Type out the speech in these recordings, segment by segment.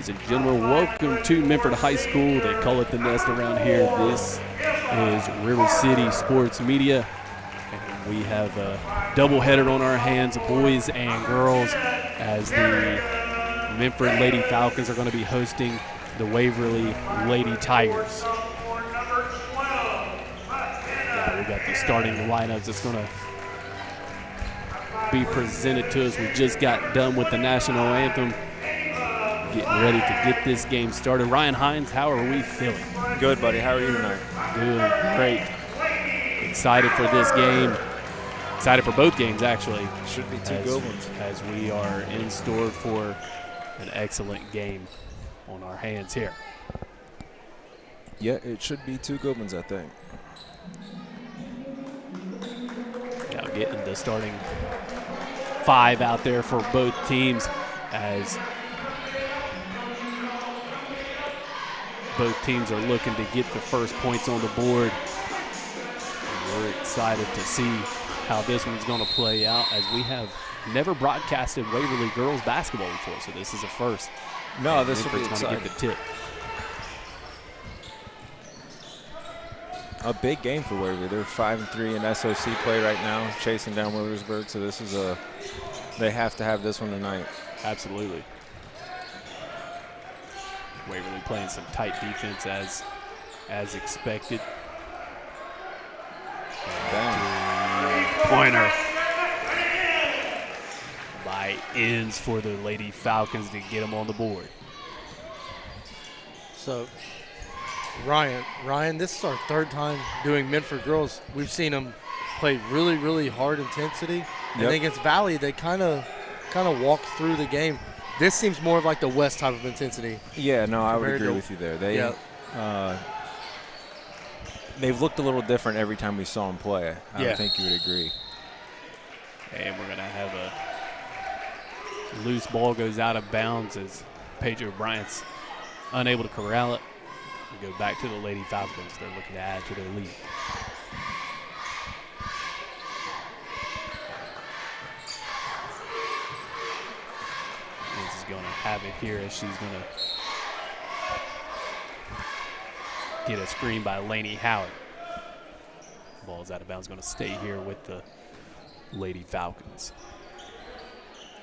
Ladies and gentlemen, welcome to Minford High School. They call it the Nest around here. This is River City Sports Media. And we have a doubleheader on our hands, boys and girls, as the Minford Lady Falcons are going to be hosting the Waverly Lady Tigers. Now we got the starting lineups that's going to be presented to us. We just got done with the national anthem. Getting ready to get this game started. Ryan Hines, how are we feeling? Good, buddy. How are you tonight? Good, great. Excited for this game. Excited for both games, actually. Should be two good ones. As we are in store for an excellent game on our hands here. Yeah, it should be two good ones, I think. Now getting the starting five out there for both teams as both teams are looking to get the first points on the board. And we're excited to see how this one's going to play out, as we have never broadcasted Waverly girls basketball before, so this is a first. No, this will be going to get the tip. A big game for Waverly. They're 5-3 in SOC play right now, chasing down Williamsburg. So this is they have to have this one tonight. Absolutely. Waverly playing some tight defense as expected. Pointer by ends for the Lady Falcons to get them on the board. So, Ryan, this is our third time doing Minford girls. We've seen them play really, really hard intensity. And against Valley, they kind of walked through the game. This seems more of like the West type of intensity. Yeah, no, I would agree with you there. They've looked a little different every time we saw them play. I think you would agree. And we're going to have a loose ball goes out of bounds as Pedro Bryant's unable to corral it. We go back to the Lady Falcons. They're looking to add to their lead. Is going to have it here as she's going to get a screen by Lainey Howard. Ball's out of bounds, going to stay here with the Lady Falcons.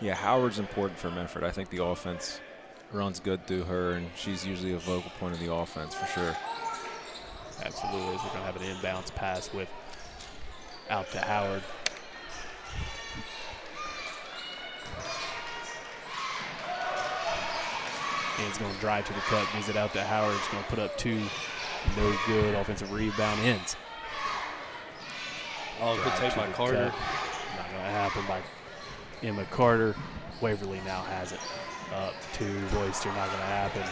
Yeah, Howard's important for Minford. I think the offense runs good through her, and she's usually a vocal point of the offense for sure. Absolutely. We're going to have an inbounds pass with out to Howard. And he's going to drive to the cup, gives it out to Howard. He's going to put up two. No good. Offensive rebound ends. Oh, good take by Carter. Not going to happen by Emma Carter. Waverly now has it. Up to Royster. Not going to happen.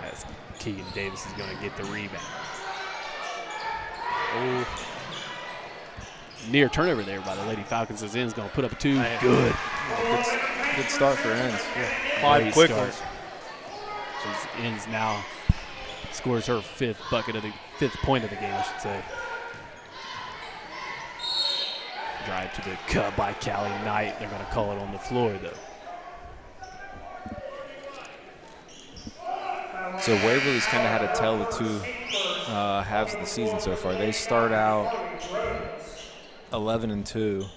As Keegan Davis is going to get the rebound. Oh. Near turnover there by the Lady Falcons. As Ends going to put up a two. Good. Good start for Ends. Yeah. 5 quick ones. Ends now scores her fifth point of the game, I should say. Drive to the cup by Callie Knight. They're going to call it on the floor, though. So Waverly's kind of had to tell the two halves of the season so far. They start out 11-2.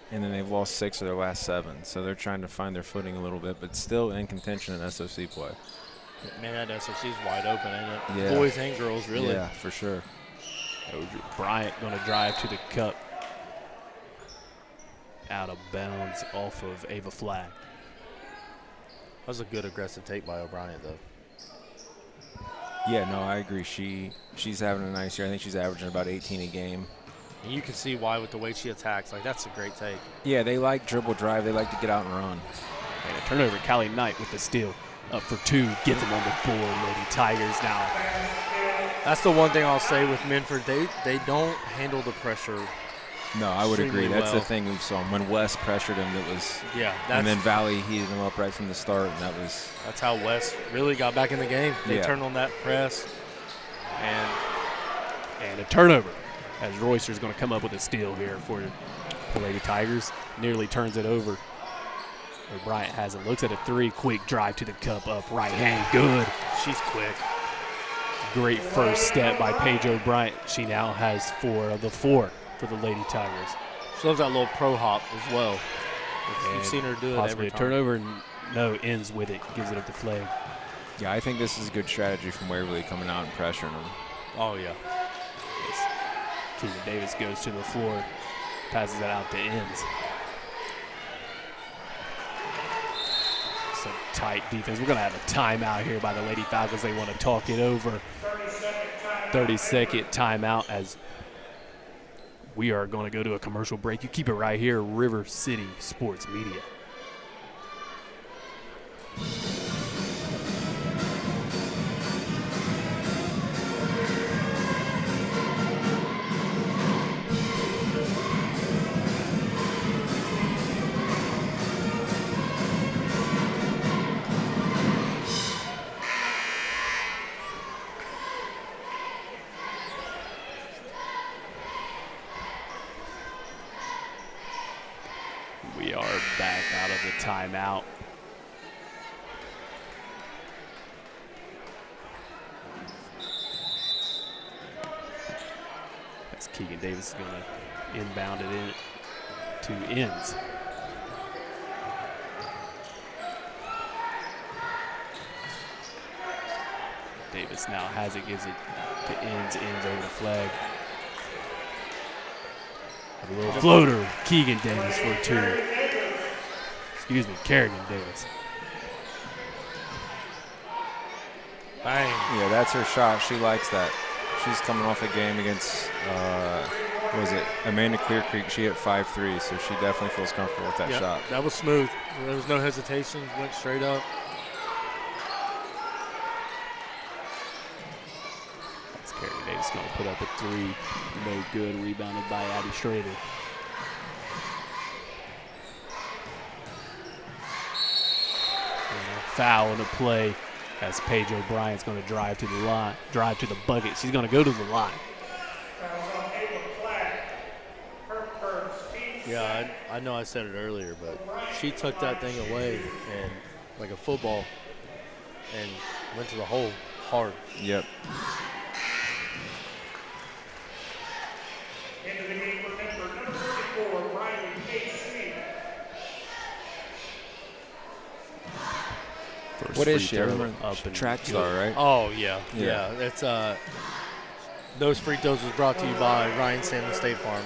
And then they've lost 6 of their last 7. So they're trying to find their footing a little bit, but still in contention in SOC play. Man, that SOC's wide open, ain't it? Yeah. Boys and girls, really. Yeah, for sure. Bryant going to drive to the cup. Out of bounds off of Ava Flagg. That was a good aggressive take by O'Brien, though. Yeah, no, I agree. She's having a nice year. I think she's averaging about 18 a game. And you can see why with the way she attacks. Like, that's a great take. Yeah, they like dribble drive. They like to get out and run. And a turnover. Callie Knight with the steal. Up for two. Gets them on the board. Lady Tigers now. That's the one thing I'll say with Minford. They don't handle the pressure. No, I would agree. That's the well. thing we saw. When West pressured him, it was – yeah. and then Valley heated him up right from the start, and that was – that's how West really got back in the game. They Yeah. turned on that press. And a turnover. As Royster's going to come up with a steal here for the Lady Tigers. Nearly turns it over. Bryant has it. Looks at a three. Quick drive to the cup. Up right hand. Good. She's quick. Great first step by Paige O'Brien. She now has 4 of the 4 for the Lady Tigers. She loves that little pro hop as well. You've seen her do it possibly every time. a turnover, and no, ends with it. Gives it up the flag. Yeah, I think this is a good strategy from Waverly coming out and pressuring them. Oh, yeah. Yes. Keegan Davis goes to the floor, passes it out to ends. Some tight defense. We're going to have a timeout here by the Lady Falcons. They want to talk it over. 30-second timeout as we are going to go to a commercial break. You keep it right here, River City Sports Media. We are back out of the timeout. As Keegan Davis is going to inbound it in to ends. Davis now has it, gives it to ends over the flag. A little floater, Keegan Davis for 2. Excuse me, Kerrigan Davis. Bang. Yeah, that's her shot. She likes that. She's coming off a game against, what was it, Amanda Clear Creek. She hit 5-3, so she definitely feels comfortable with that shot. That was smooth. There was no hesitation. Went straight up. That's Kerrigan Davis going to put up a 3. No good. Rebounded by Abby Schrader. Foul in the play as Paige O'Brien's going to drive to the line, drive to the bucket. She's going to go to the line. Yeah, I know I said it earlier, but she took that thing away and like a football and went to the hole hard. Yep. Into the game for Minford, number 34, Riley K.C. What is she? I remember up and track star, right? Oh, yeah. It's those free throws was brought to you by Ryan Salmon State Farm.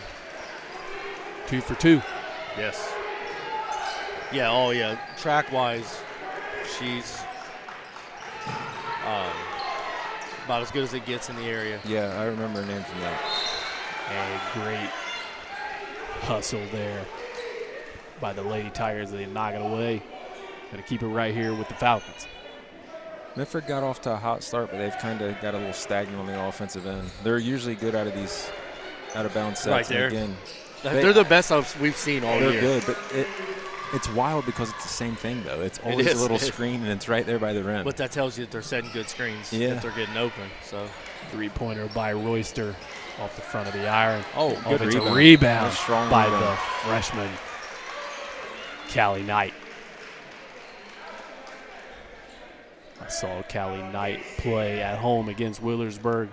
2 for 2. Yes. Yeah, oh, yeah. Track-wise, she's about as good as it gets in the area. Yeah, I remember her name from that. A great hustle there by the Lady Tigers. They knock it away. Going to keep it right here with the Falcons. Minford got off to a hot start, but they've kind of got a little stagnant on the offensive end. They're usually good out of these out-of-bounds sets. Right there. And again, They're the best we've seen all year. They're good, but it's wild because it's the same thing, though. It's always a little screen, and it's right there by the rim. But that tells you that they're setting good screens if they're getting open. So 3-pointer by Royster off the front of the iron. Oh, good Offensive rebound. rebound Strong by rebound. the freshman, Callie Knight. I saw Callie Knight play at home against Willersburg.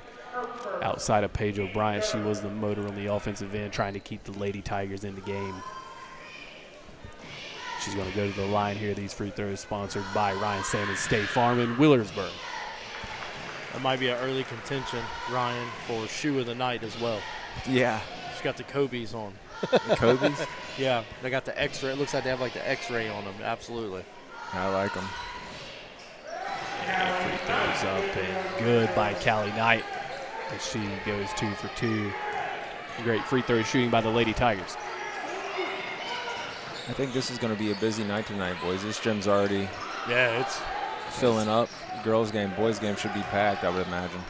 Outside of Paige O'Brien, she was the motor on the offensive end, trying to keep the Lady Tigers in the game. She's going to go to the line here. These free throws sponsored by Ryan Salmon State Farm in Willersburg. that might be an early contention, Ryan, for shoe of the night as well. Yeah. She's got the Kobe's on. The Kobe's? Yeah, they got the X-ray. It looks like they have like the X-ray on them. Absolutely. I like them. And free throws up and good by Callie Knight as she goes 2 for 2. Great free throw shooting by the Lady Tigers. I think this is going to be a busy night tonight, boys. This gym's already it's filling up. Girls game, boys game should be packed, I would imagine.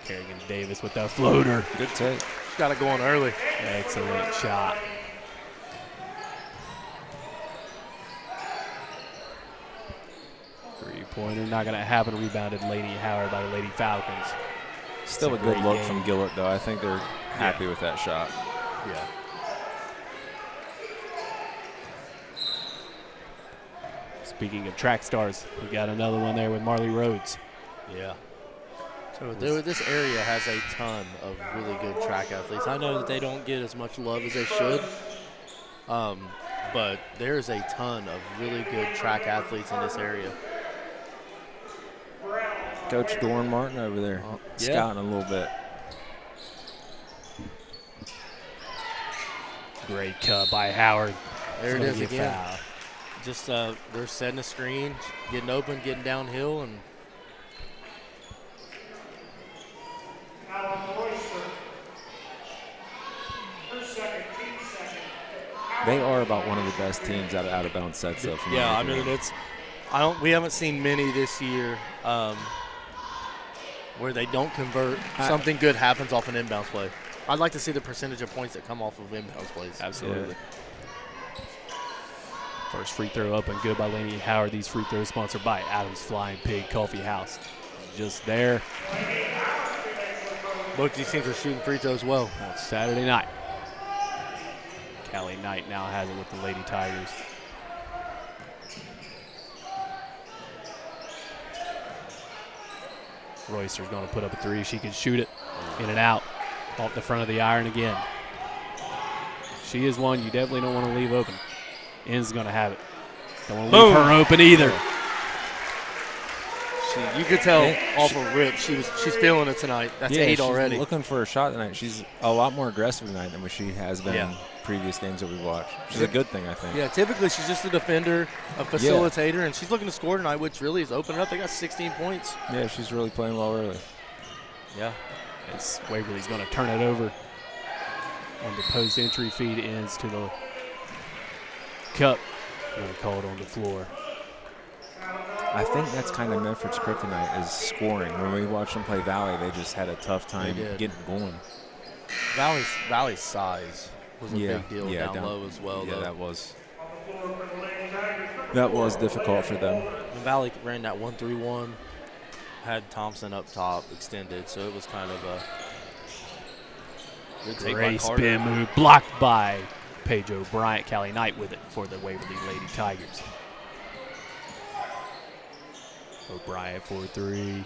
Kerrigan Davis with that floater. Good take. she's got it going early. Excellent shot. Three-pointer, not going to happen. Rebounded Lady Howard by the Lady Falcons. Still a It's a good great look game. from Gillett, though. I think they're happy with that shot. Yeah. Speaking of track stars, we got another one there with Marley Rhodes. Yeah. So this area has a ton of really good track athletes. I know that they don't get as much love as they should, but there's a ton of really good track athletes in this area. Coach Doran Martin over there scouting a little bit. Great cut by Howard. There it is It's gonna be a again. foul. Just they're setting a screen, getting open, getting downhill, and They are about one of the best teams out of bounds sets. yeah, I mean we haven't seen many this year where they don't convert. Something good happens off an inbounds play. I'd like to see the percentage of points that come off of inbounds plays. Absolutely. First free throw up and good by Laney Howard. These free throws sponsored by Adams Flying Pig Coffee House. Just there Both these teams are shooting free throws well. on Saturday night. Callie Knight now has it with the Lady Tigers. Royster's going to put up a three. She can shoot it in and out off the front of the iron again. She is one you definitely don't want to leave open. Inn's going to have it. Don't want to leave her open either. You could tell off a rip she's feeling it tonight. That's 8 already. She's looking for a shot tonight. She's a lot more aggressive tonight than what she has been in previous games that we've watched. Which is a good thing, I think. Yeah, typically she's just a defender, a facilitator, and she's looking to score tonight, which really is opening up. They got 16 points. Yeah, she's really playing well early. Yeah. As Waverly's going to turn it over on the post entry feed ends to the cup. Going to call it on the floor. I think that's kind of Minford's kryptonite is scoring. When we watched them play Valley, they just had a tough time getting going. Valley's size was a big deal down low as well. Yeah, that was difficult for them. The Valley ran that 1-3-1, had Thompson up top, extended, so it was kind of a good take by Great Carter. spin move blocked by Paige O'Brien. Callie Knight with it for the Waverly Lady Tigers. O'Brien for three.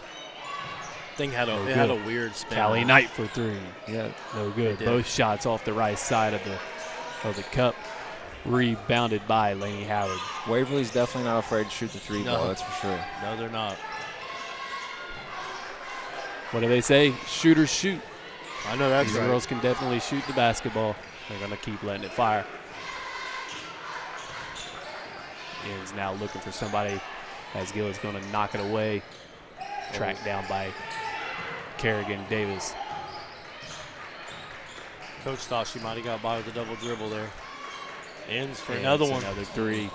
Thing had a weird spin. Callie Knight for three. Yeah, no good. Both shots off the right side of the cup. Rebounded by Laney Howard. Waverly's definitely not afraid to shoot the three ball, that's for sure. No, they're not. What do they say? Shooters shoot. I know that's These right. girls can definitely shoot the basketball. They're going to keep letting it fire. Is now looking for somebody as Gill is going to knock it away. Tracked down by Kerrigan Davis. Coach thought she might have got by with a double dribble there. Ends for another one. Another three.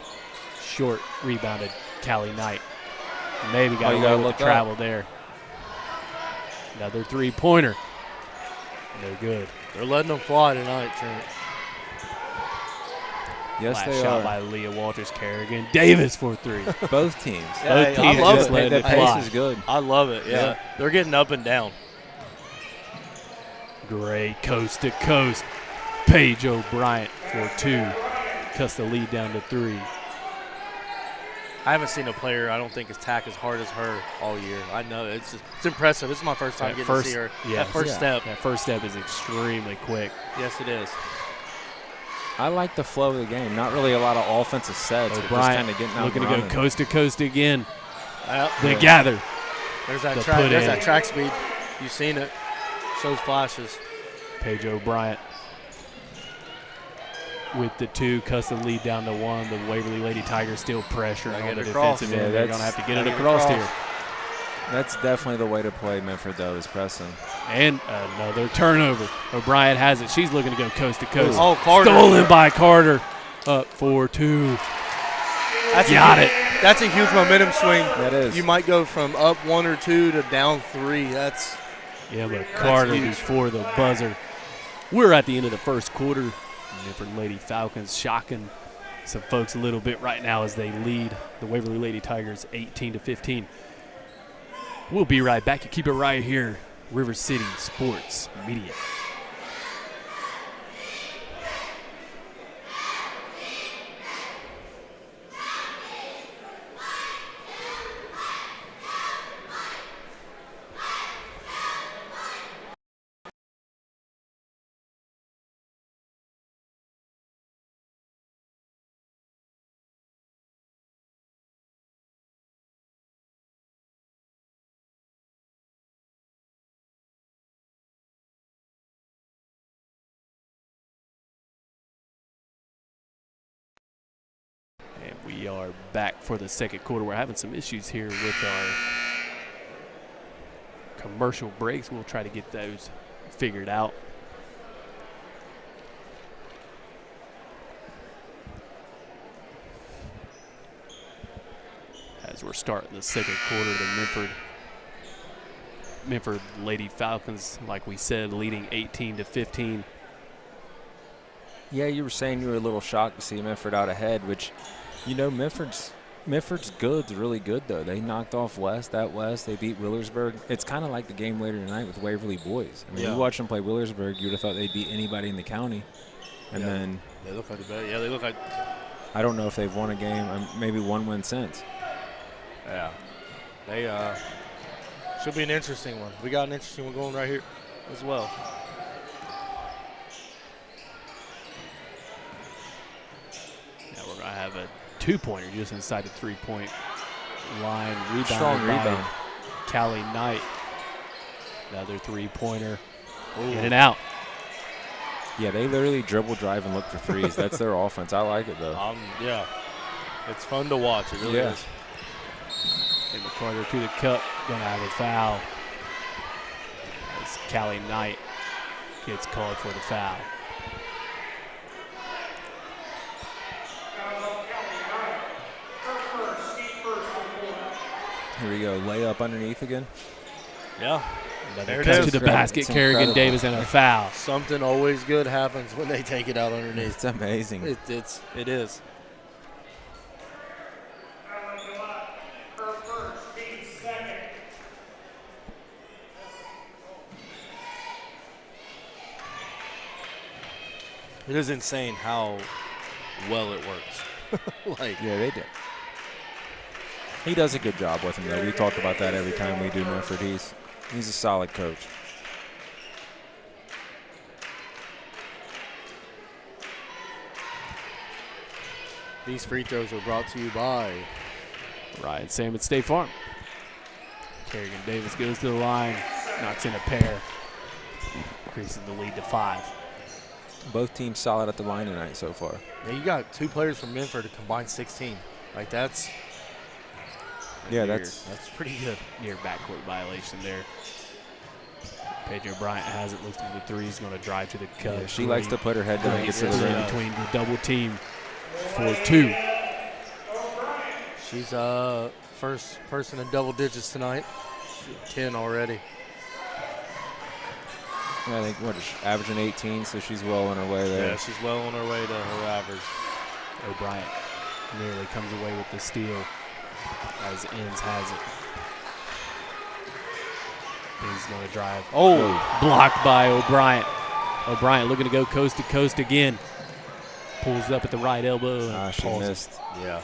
Short rebounded Callie Knight. Maybe got you a gotta little look travel there. Another three-pointer. No good. They're letting them fly tonight, Trent. Yes, Last they shot are. by Leah Walters. Kerrigan Davis for three. Both teams. Both teams I love just it. letting it That fly. pace is good. I love it, yeah. They're getting up and down. Great coast to coast. Paige O'Brien for two. Cuts the lead down to three. I haven't seen a player I don't think has tacked as hard as her all year. I know it's impressive. This is my first time getting to see her. Yeah, That first step. That first step is extremely quick. Yes, it is. I like the flow of the game. Not really a lot of offensive sets, but just O'Brien kind of getting out looking and to go running. coast to coast again. Yep. They gather. There's that The track. put There's in. that track speed. You've seen it. Shows flashes. Paige O'Brien with the two, cuts the lead down to one. The Waverly Lady Tigers still pressuring Gotta on get the it across. defensive Yeah, end. They're going to that's- have to get it gotta get across across. here. That's definitely the way to play Minford, though, is pressing. And another turnover. O'Brien has it. She's looking to go coast to coast. Oh, Carter. Stolen by Carter. Up 4-2. Got it. That's a huge momentum swing. That is. You might go from up 1 or 2 to down 3. That's Yeah, but Carter huge. before the buzzer. We're at the end of the first quarter. Minford Lady Falcons shocking some folks a little bit right now as they lead the Waverly Lady Tigers 18-15. We'll be right back. You keep it right here. River City Sports Media. We are back for the second quarter. We're having some issues here with our commercial breaks. We'll try to get those figured out. As we're starting the second quarter, the Minford Lady Falcons, like we said, leading 18-15. Yeah, you were saying you were a little shocked to see Minford out ahead, which, you know, Minford's good's really good, though. They knocked off West at West. They beat Willersburg. It's kind of like the game later tonight with Waverly boys. I mean, you watch them play Willersburg, you would have thought they'd beat anybody in the county. And then they look like the better. Yeah, they look like. I don't know if they've won a game, maybe one win since. Yeah, they should be an interesting one. We got an interesting one going right here as well. Now we're going to have a two-pointer just inside the three-point line. Strong rebound. Callie Knight. Another three-pointer. In and out. Yeah, they literally dribble, drive, and look for threes. That's their offense. I like it, though. Yeah, it's fun to watch. It really is. And McCarter to the cup, gonna have a foul. As Callie Knight gets called for the foul. Here we go, layup underneath again. Yeah. There it is. To the basket, Kerrigan Davis, and a foul. Something always good happens when they take it out underneath. It's amazing. It is. It is insane how well it works. Yeah, they did. He does a good job with him, though. We talk about that every time we do Minford. He's a solid coach. These free throws are brought to you by Ryan Sam at State Farm. Kerrigan Davis goes to the line, knocks in a pair, increases the lead to 5. Both teams solid at the line tonight so far. Yeah, you got 2 players from Minford to combine 16. Like that's pretty good. Near backcourt violation there. Pedro Bryant has it, looks to the three. He's going to drive to the cup. Yeah, she likes to put her head down and get to the rim. Between the double team for 2. She's first person in double digits tonight. 10 already. Yeah, I think she's averaging 18, so she's well on her way there. Yeah, she's well on her way to her average. O'Brien nearly comes away with the steal as Enns has it. He's going to drive. Oh, blocked by O'Brien. O'Brien looking to go coast to coast again. Pulls up at the right elbow. And she missed. Yeah,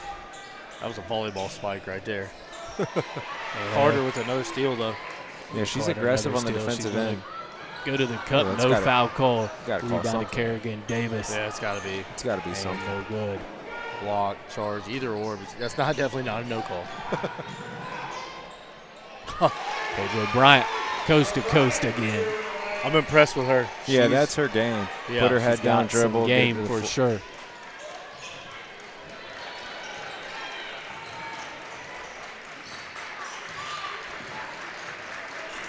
that was a volleyball spike right there. Carter with another steal, though. Yeah, she's aggressive on the defensive end. Go to the cup, no foul call. Rebound to Kerrigan Davis. Yeah, it's got to be. It's got to be something. No good. Block, charge, either or. But that's definitely not a no call. Pedro Bryant, coast to coast again. I'm impressed with her. Yeah, that's her game. Yeah, put her head down, dribble. Game for sure.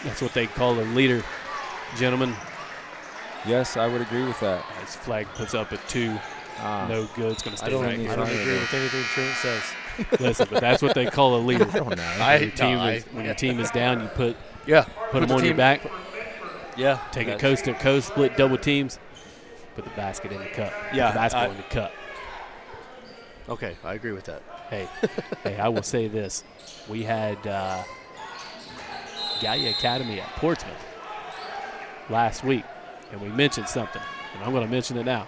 That's what they call a leader, gentlemen. Yes, I would agree with that. As flag puts up at 2. No good. It's going to stay right here. I don't agree with anything Trent says. Listen, but that's what they call a leader. I don't know. When your team is down, you put put them on your back. Yeah. Take it coast to coast, split double teams, put the basket in the cup. Yeah. Put the basketball in the cup. Okay, I agree with that. Hey, I will say this. We had Gallia Academy at Portsmouth last week, and we mentioned something, and I'm going to mention it now.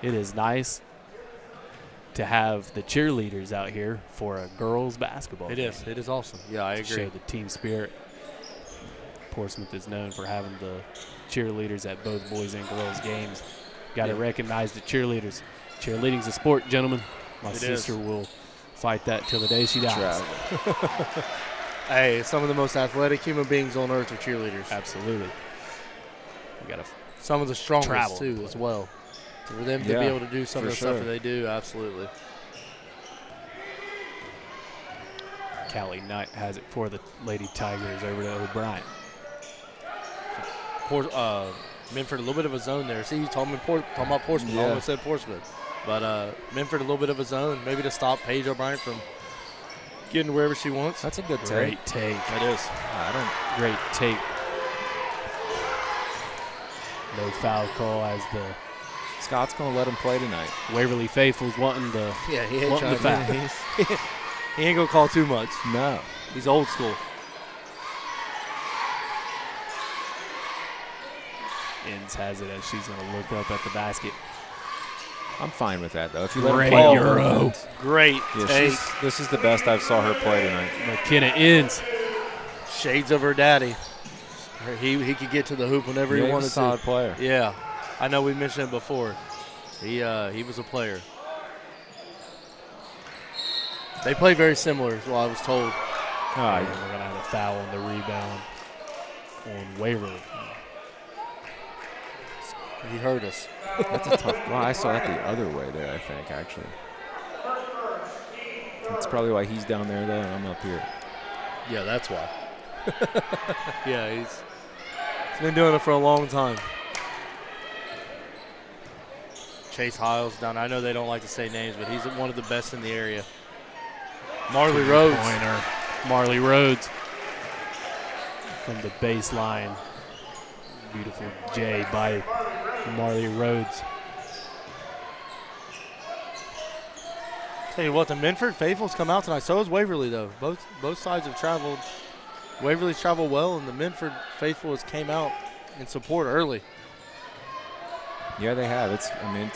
It is nice to have the cheerleaders out here for a girls' basketball game. It is awesome. Yeah, I agree. Show the team spirit. Portsmouth is known for having the cheerleaders at both boys and girls games. Got to recognize the cheerleaders. Cheerleading's a sport, gentlemen. My sister will fight that till the day she dies. Hey, some of the most athletic human beings on earth are cheerleaders. Absolutely. We got to some of the strongest too, as well. For them to be able to do some of the stuff that they do, absolutely. Callie Knight has it for the Lady Tigers over to O'Brien. Minford, a little bit of a zone there. See, you talking about Portsmouth. Yeah. I almost said Portsmouth. But Minford, a little bit of a zone, maybe to stop Paige O'Brien from getting wherever she wants. That's a good take. Great take. It is. Great take. No foul call as the Scott's going to let him play tonight. Waverly Faithfuls wanting the Yeah, he ain't wanting the trying foul. He ain't going to call too much. No. He's old school. Inns has it as she's going to look up at the basket. I'm fine with that, though. If you let Great him play Euro. Great Yeah, take. this is the best I've saw her play tonight. McKenna Inns. Shades of her daddy. He could get to the hoop whenever he He's wanted a solid to. player. Yeah. I know we mentioned it before. He was a player. They play very similar, is what I was told. And we're going to have a foul on the rebound on Waverly. He hurt us. That's a tough. Well, I saw that the other way there, I think, actually. That's probably why he's down there, though, and I'm up here. Yeah, that's why. Yeah, he's been doing it for a long time. Chase Hiles down. I know they don't like to say names, but he's one of the best in the area. Marley Rhodes. Pointer. Marley Rhodes from the baseline. Beautiful J by Marley Rhodes. Tell you what, the Minford Faithfuls come out tonight. So is Waverly, though. Both sides have traveled. Waverly's traveled well, and the Minford Faithfuls came out in support early. Yeah, they have. It's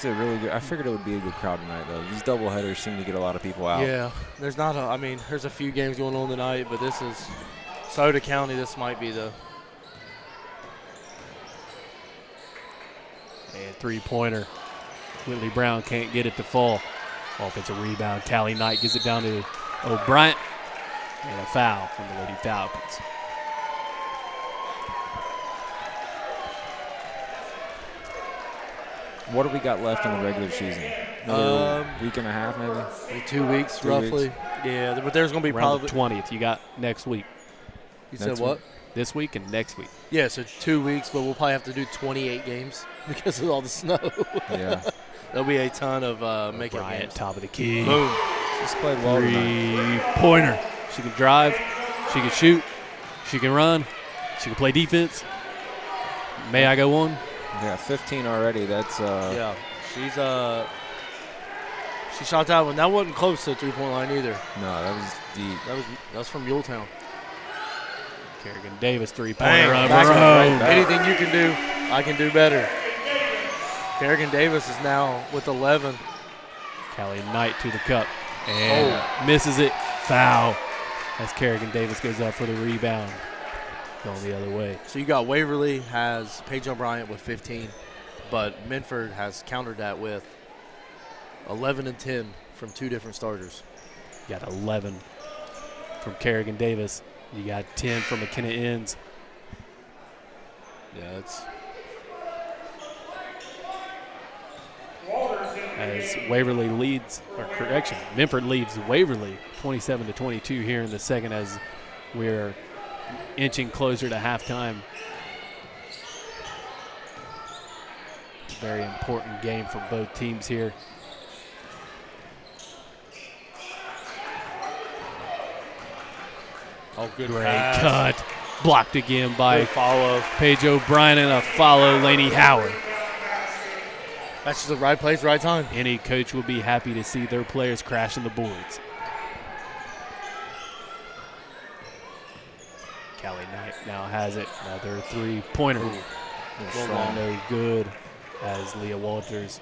a really good. I figured it would be a good crowd tonight, though. These doubleheaders seem to get a lot of people out. Yeah, there's a few games going on tonight, but this is Soda County. This might be the. And three-pointer. Whitley Brown can't get it to fall. Offensive rebound. Callie Knight gives it down to O'Brien. And a foul from the Lady Falcons. What do we got left in the regular season? Another week and a half, maybe? 2 weeks, 2 roughly. weeks. Yeah, but there's going to be Around probably. the 20th. You got next week. You said Next what? week. This week and next week. Yeah, so 2 weeks, but we'll probably have to do 28 games because of all the snow. Yeah. There'll be a ton of makeup O'Brien, games. top of the key. Boom. She's played well tonight. Three-pointer. She can drive. She can shoot. She can run. She can play defense. May I go on? Yeah, 15 already. That's Yeah, she shot that one. That wasn't close to the three-point line either. No, that was deep. That was from Muletown. Kerrigan Davis, three-pointer Bang, of her own. Anything you can do, I can do better. Kerrigan Davis is now with 11. Callie Knight to the cup and misses it. Foul as Kerrigan Davis goes up for the rebound. Going the other way. So you got Waverly has Paige O'Brien with 15, but Minford has countered that with 11 and 10 from two different starters. You got 11 from Kerrigan Davis. You got 10 from McKenna Inns. Yeah, it's As Waverly leads, or correction, Minford leads Waverly 27-22 here in the second as we're inching closer to halftime. Very important game for both teams here. good Great pass. cut. Blocked again by Good follow. Paige O'Brien and a follow, Laney Howard. That's just the right place, right time. Any coach will be happy to see their players crashing the boards. Callie Knight now has it. Another three-pointer. Strong, no good as Leah Walters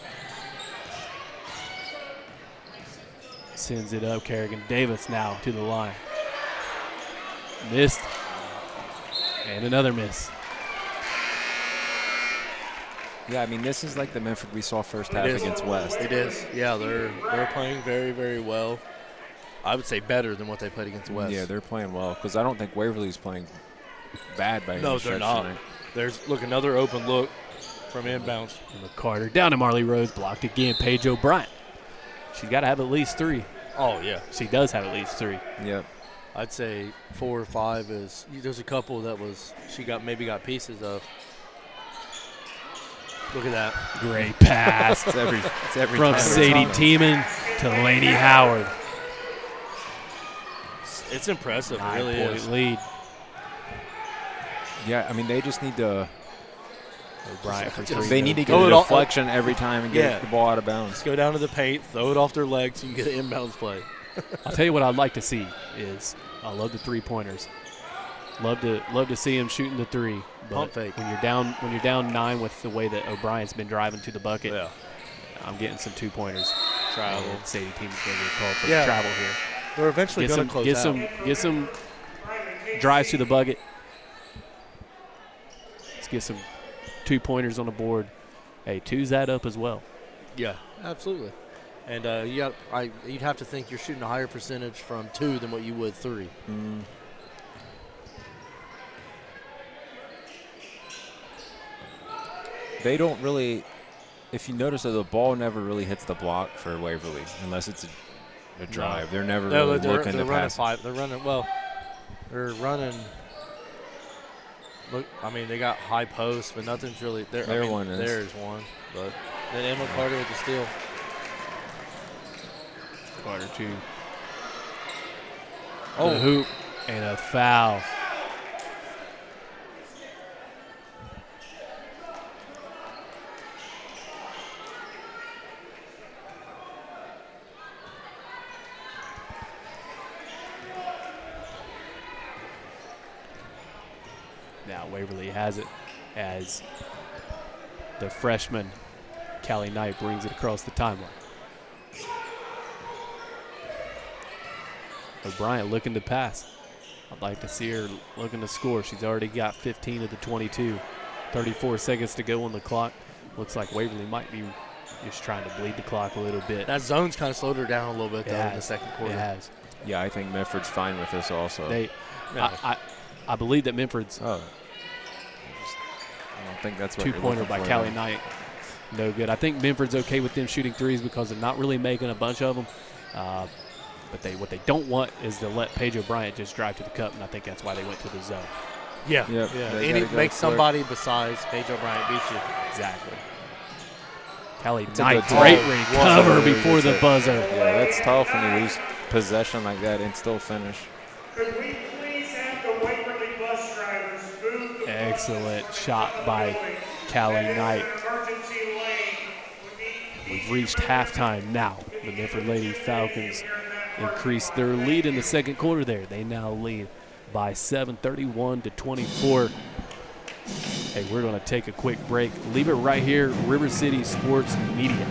sends it up. Kerrigan Davis now to the line. Missed. And another miss. Yeah, I mean, this is like the Minford we saw first half against West. It is. Yeah, they're playing very, very well. I would say better than what they played against West. Yeah, they're playing well because I don't think Waverly's playing bad by any No, stretch they're not. tonight. There's another open look from inbounds. Carter down to Marley Rhodes. Blocked again. Paige O'Brien. She's got to have at least three. Oh, yeah. She does have at least three. Yep. I'd say 4 or 5 is. There's a couple that she maybe got pieces of. Look at that. Great pass It's every from time. Sadie Tiemann to Lainey Howard. It's impressive. It 9 really point is. lead. Yeah, I mean, they just need to. O'Brien for three. They need to get Throw a it off- deflection every time and get Yeah. the ball out of bounds. Just go down to the paint, throw it off their legs, and get an inbounds play. I'll tell you what I'd like to see is I love the 3-pointers. Love to see him shooting the 3. But Pump fake. when you're down 9 with the way that O'Brien's been driving to the bucket, Yeah. I'm getting some 2-pointers. Travel. And Sadie Team's going to get called for Yeah. travel here. They're eventually going to close out. Get some drives to the bucket. Let's get some 2-pointers on the board. Hey, 2's that up as well. Yeah, absolutely. And you'd have to think you're shooting a higher percentage from 2 than what you would 3. They don't really. If you notice that the ball never really hits the block for Waverly unless it's a drive. They're never really looking to pass. They're running well. They're running. Look, I mean, they got high posts, but nothing's really there. One is. There's one, but then Emma Carter with the steal. Carter 2. Oh. The hoop and a foul. Now Waverly has it as the freshman Callie Knight brings it across the timeline. O'Brien looking to pass. I'd like to see her looking to score. She's already got 15 of the 22. 34 seconds to go on the clock. Looks like Waverly might be just trying to bleed the clock a little bit. That zone's kind of slowed her down a little bit, though, in the has. second quarter. It has. Yeah, I think Minford's fine with this also. I believe that Minford's I don't think that's what you're 2-pointer looking by for Callie there. Knight. No good. I think Minford's okay with them shooting 3s because they're not really making a bunch of them. But what they don't want is to let Paige O'Brien just drive to the cup, and I think that's why they went to the zone. Yeah, Yep, yeah. they Any gotta go make quick. somebody besides Paige O'Brien beat you. Exactly. Callie It's a Knight, good great ball. recover Whoa. before the buzzer. Yeah, that's tough when you lose possession like that and still finish. Could we please have the Waverly bus drivers move the Excellent shot by Callie Knight. emergency lane? We've reached halftime now. The Minford Lady Falcons increased their lead in the second quarter there. They now lead by 7, 31-24. Hey, we're going to take a quick break. Leave it right here, River City Sports Media.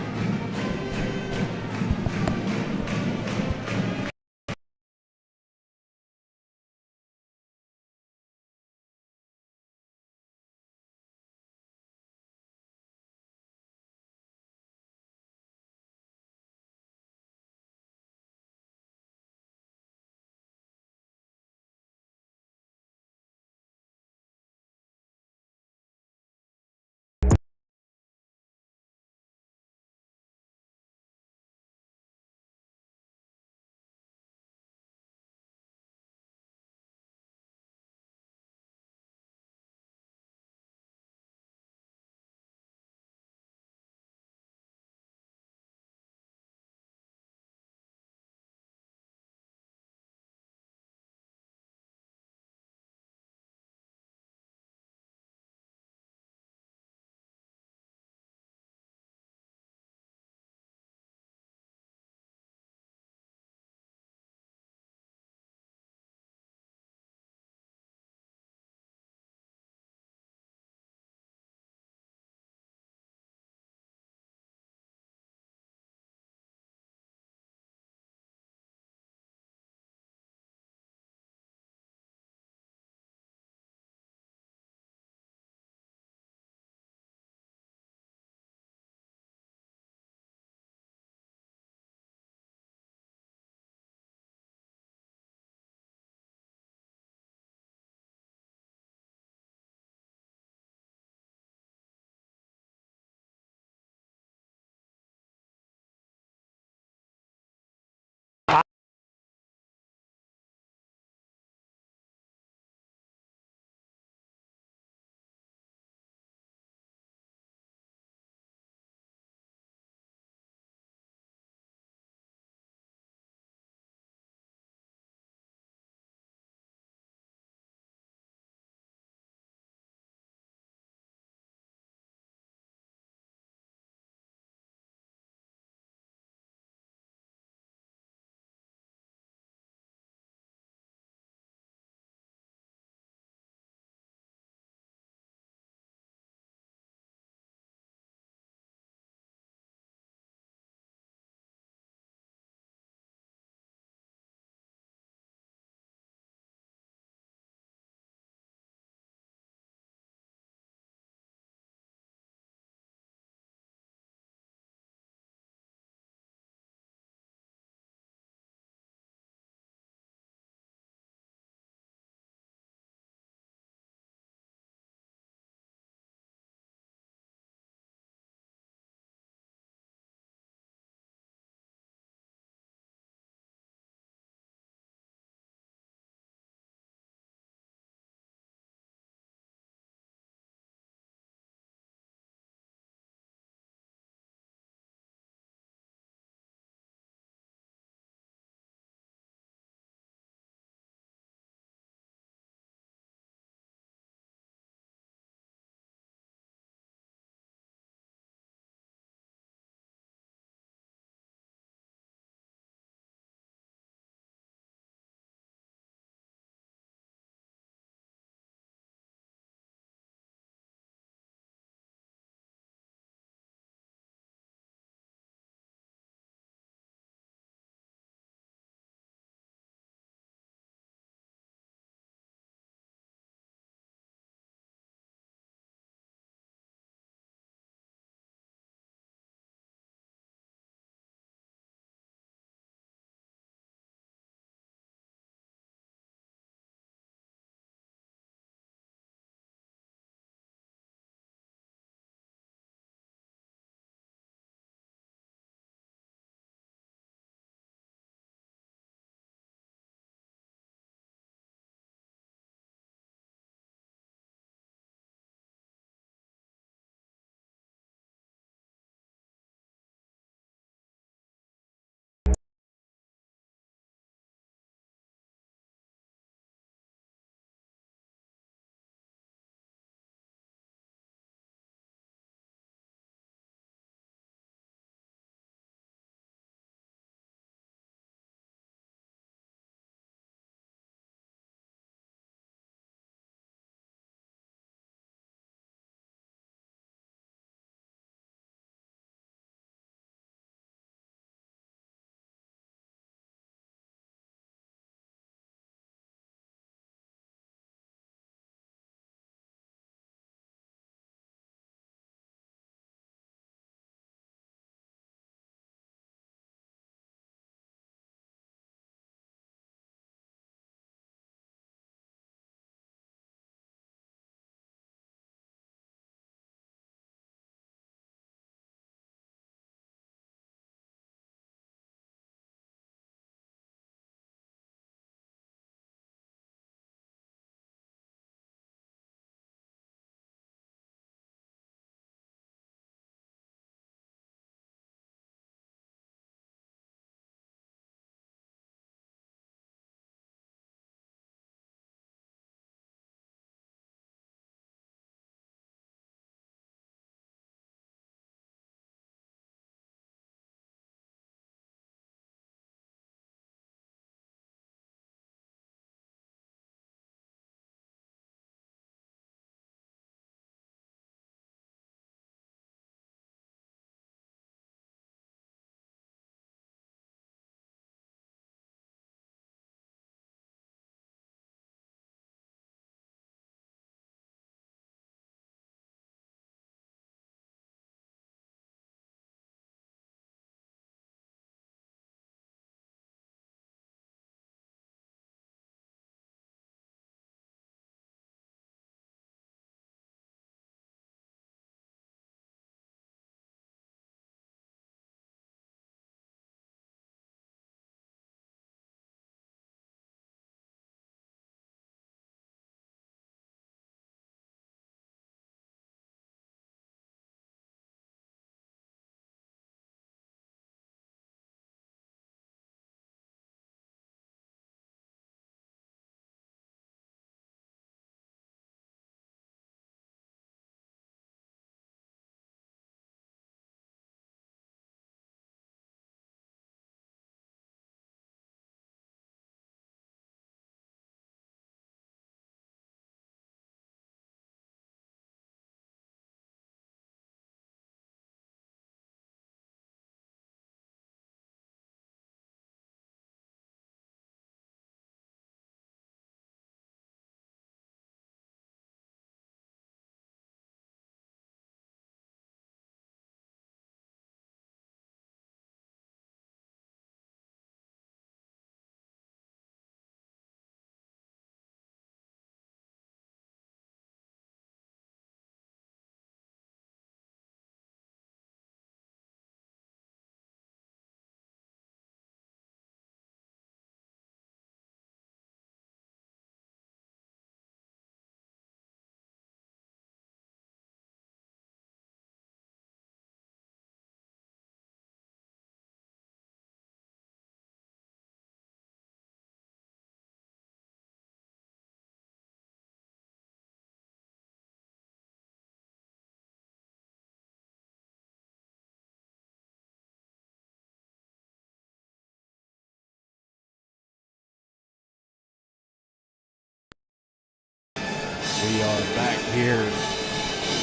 We are back here,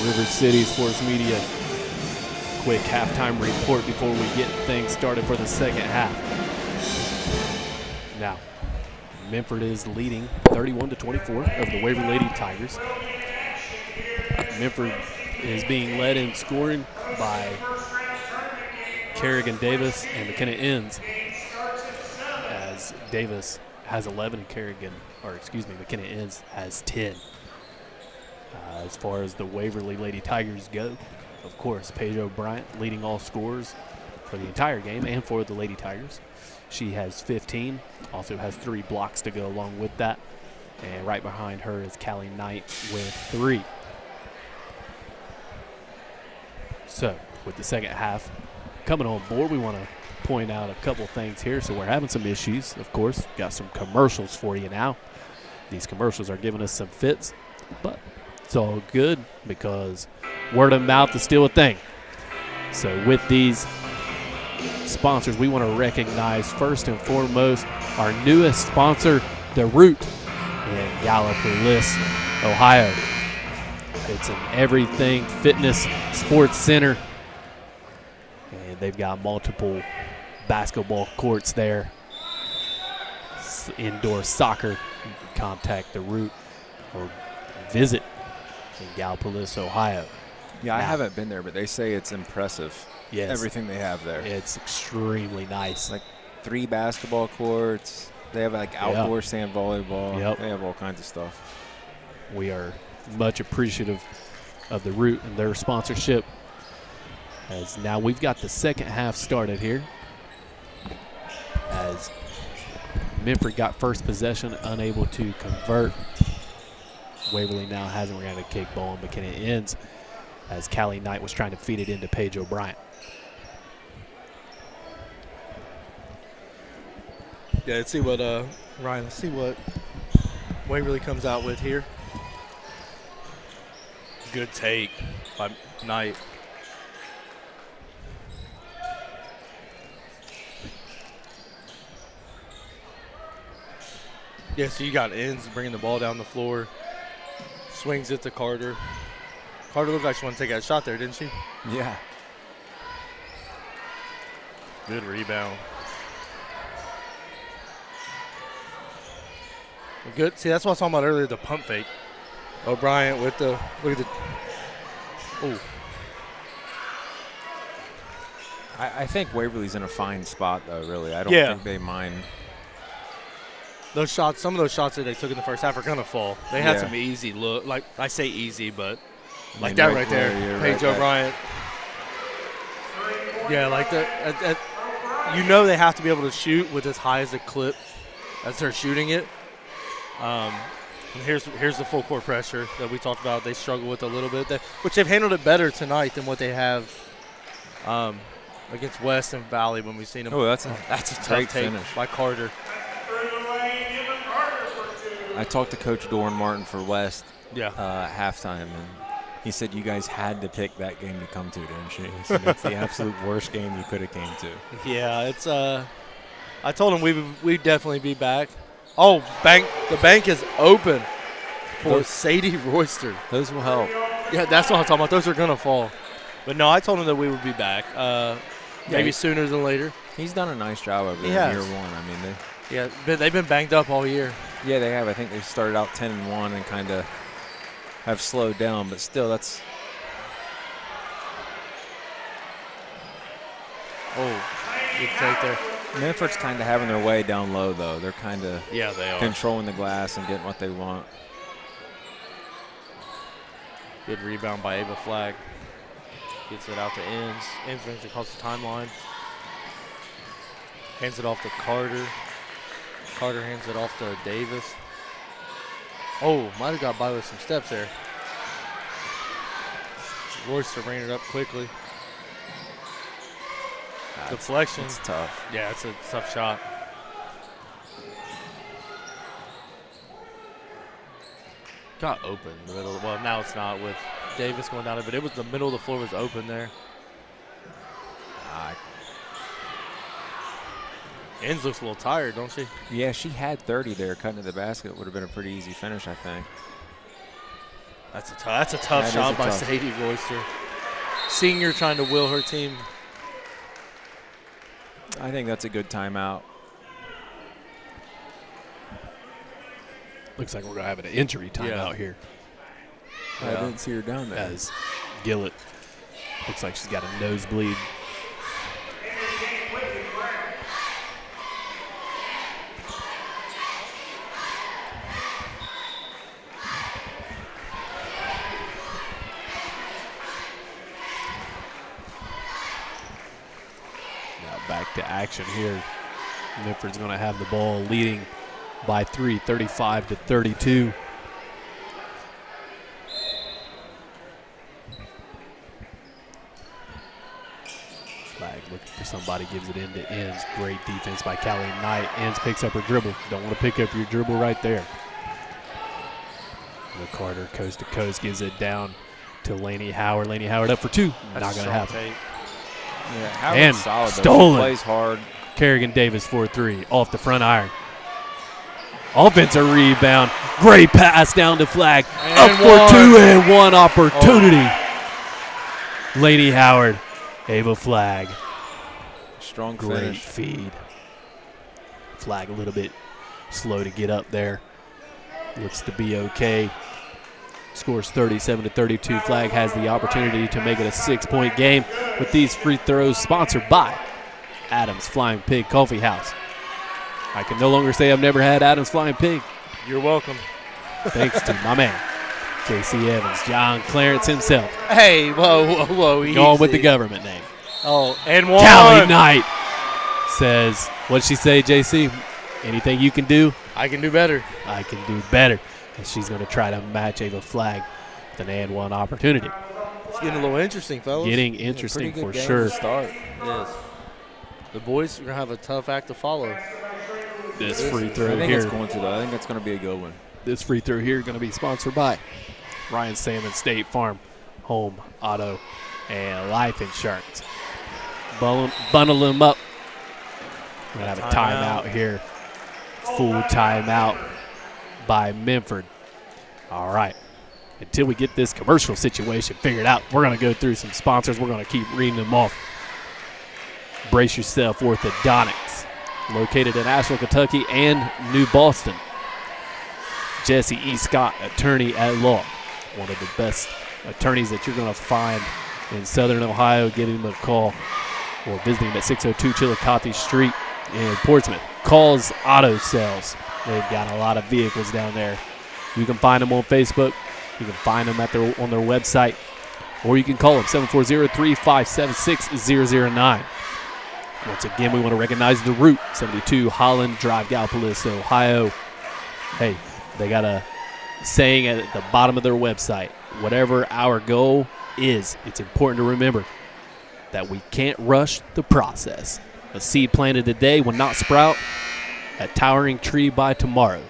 River City Sports Media. Quick halftime report before we get things started for the second half. Now, Minford is leading 31-24 of the Waverly Lady Tigers. Minford is being led in scoring by Kerrigan Davis and McKenna Enns, as Davis has 11 and McKenna Enns has 10. As far as the Waverly Lady Tigers go, of course, Paige O'Brien leading all scorers for the entire game and for the Lady Tigers. She has 15, also has 3 blocks to go along with that. And right behind her is Callie Knight with 3. So, with the second half coming on board, we want to point out a couple things here. So we're having some issues, of course. Got some commercials for you now. These commercials are giving us some fits, but it's all good because word of mouth is still a thing. So with these sponsors, we want to recognize first and foremost our newest sponsor, The Root in Gallipolis, Ohio. It's an everything fitness sports center, and they've got multiple basketball courts there, indoor soccer. You can contact The Root or visit in Gallipolis, Ohio. Yeah, I haven't been there, but they say it's impressive. Yes. Everything they have there. It's extremely nice. Like 3 basketball courts. They have like outdoor sand volleyball. Yep. They have all kinds of stuff. We are much appreciative of The Root and their sponsorship. As now we've got the second half started here. As Minford got first possession, unable to convert. Waverly now has a rounded kick ball, and McKenna Enns as Callie Knight was trying to feed it into Paige O'Brien. Yeah, let's see what Ryan. Let's see what Waverly comes out with here. Good take by Knight. Yeah, so you got Enns bringing the ball down the floor. Swings it to Carter. Carter looked like she wanted to take that shot there, didn't she? Yeah. Good rebound. Good. See, that's what I was talking about earlier, the pump fake. O'Brien with the – look at the – oh. I think Waverly's in a fine spot, though, really. I don't think they mind. Those shots, some of those shots that they took in the first half are going to fall. They had some easy look. Like, I say easy, but like that right there. Paige O'Brien. Yeah, like that. You know they have to be able to shoot with as high as a clip as they're shooting it. And here's the full court pressure that we talked about. They struggle with a little bit, which they've handled it better tonight than what they have against West and Valley when we've seen them. Oh, that's a tough great take finish by Carter. I talked to Coach Doran Martin for West at halftime, and he said you guys had to pick that game to come to, didn't you? He said it's the absolute worst game you could have came to. Yeah, it's I told him we'd definitely be back. Oh, the bank is open for Sadie Royster. Those will help. Yeah, that's what I'm talking about. Those are going to fall. But, no, I told him that we would be back. Maybe sooner than later. He's done a nice job over there in year one. I mean, they've been banged up all year. Yeah, they have. I think they started out 10-1 and kind of have slowed down, but still, that's. Oh, good take there. Minford's kind of having their way down low, though. They're kind of they are controlling the glass and getting what they want. Good rebound by Ava Flagg. Gets it out to Enns. Enns brings it across the timeline. Hands it off to Carter. Carter hands it off to Davis. Oh, might have got by with some steps there. Royster bringing it up quickly. Deflection. It's tough. Yeah, it's a tough shot. Got open in the middle. Well, now it's not with Davis going down it, but it was the middle of the floor was open there. Enns looks a little tired, don't she? Yeah, she had 30 there cutting to the basket. Would have been a pretty easy finish, I think. That's a tough shot by Sadie Royster. Senior trying to will her team. I think that's a good timeout. Looks like we're going to have an injury timeout here. I didn't see her down there. As Gillett looks like she's got a nosebleed. Back to action here. Minford's going to have the ball, leading by 3, 35-32. Flag looking for somebody, gives it into Enns. Great defense by Callie Knight. Enns picks up her dribble. Don't want to pick up your dribble right there. McCarter coast to coast gives it down to Lainey Howard. Lainey Howard up for 2. Not going to happen. Yeah, Howard's and solid, stolen. She plays hard. Kerrigan Davis 4-3 off the front iron. Offensive rebound. Great pass down to Flag. And up for 2 and 1 opportunity. Lainey Howard, Ava Flag. Strong Great finish. feed. Flag a little bit slow to get up there. Looks to be okay. Scores 37-32. Flag has the opportunity to make it a 6-point game with these free throws, sponsored by Adams Flying Pig Coffee House. I can no longer say I've never had Adams Flying Pig. You're welcome. Thanks to my man, J.C. Evans, John Clarence himself. Hey, whoa. Going with the government name. Oh, and one. Callie Knight says, what'd she say, J.C.? Anything you can do? I can do better. I can do better. And she's going to try to match Ava Flag with an and one opportunity. It's getting a little interesting, fellas. Getting interesting Pretty good for game sure. to start. Yes. The boys are going to have a tough act to follow. This free throw I think here. it's going to, though. I think it's going to be a good one. This free throw here going to be sponsored by Ryan Salmon State Farm, Home, Auto, and Life Insurance. Bundle them up. We're going to have a timeout here. Full timeout by Minford. All right. Until we get this commercial situation figured out, we're going to go through some sponsors. We're going to keep reading them off. Brace Yourself Orthodontics, located in Asheville, Kentucky and New Boston. Jesse E. Scott, attorney at law, one of the best attorneys that you're going to find in Southern Ohio. Give him a call or visit him at 602 Chillicothe Street in Portsmouth. Calls Auto Sales. They've got a lot of vehicles down there. You can find them on Facebook. You can find them on their website. Or you can call them 740-357-6009. Once again, we want to recognize the route, 72 Holland Drive, Gallipolis, Ohio. Hey, they got a saying at the bottom of their website, whatever our goal is, it's important to remember that we can't rush the process. A seed planted today will not sprout a towering tree by tomorrow.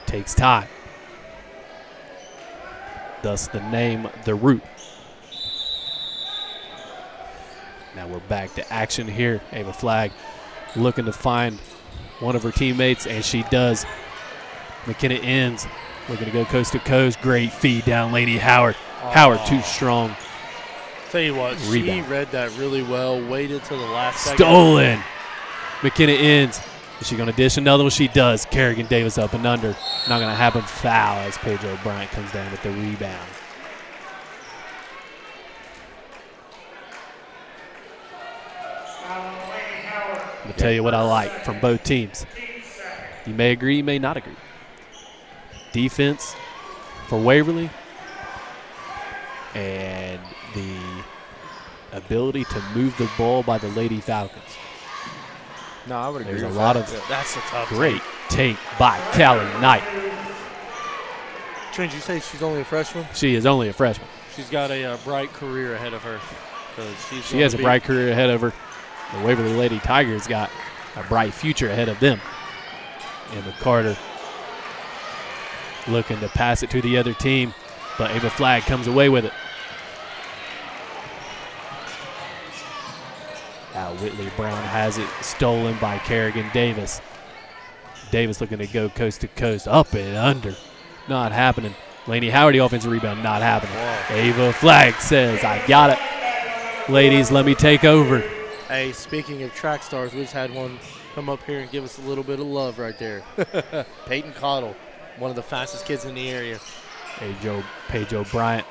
Takes time. Thus the name, The Root. Now we're back to action here. Ava Flag looking to find one of her teammates, and she does. McKenna Enns looking to go coast to coast. Great feed down Lainey Howard. Howard too strong. Tell you what, Rebound. she read that really well, waited till the last second. Stolen. McKenna Enns. Is she going to dish another one? She does. Kerrigan Davis up and under. Not going to happen. Foul as Pedro Bryant comes down with the rebound. I'm going to tell you what I like from both teams. You may agree, you may not agree. Defense for Waverly and the ability to move the ball by the Lady Falcons. No, I would agree. There's a with lot that. of That's a tough great take by Callie Knight. Trent, you say she's only a freshman? She is only a freshman. She's got a bright career ahead of her. She has a bright career ahead of her. The Waverly Lady Tigers got a bright future ahead of them. And McCarter looking to pass it to the other team, but Ava Flag comes away with it. Now Whitley Brown has it stolen by Kerrigan Davis. Davis looking to go coast to coast, up and under. Not happening. Laney Howard, the offensive rebound, not happening. Ava Flag says, I got it. Ladies, let me take over. Hey, speaking of track stars, we just had one come up here and give us a little bit of love right there. Peyton Cottle, one of the fastest kids in the area. Paige O'Brien,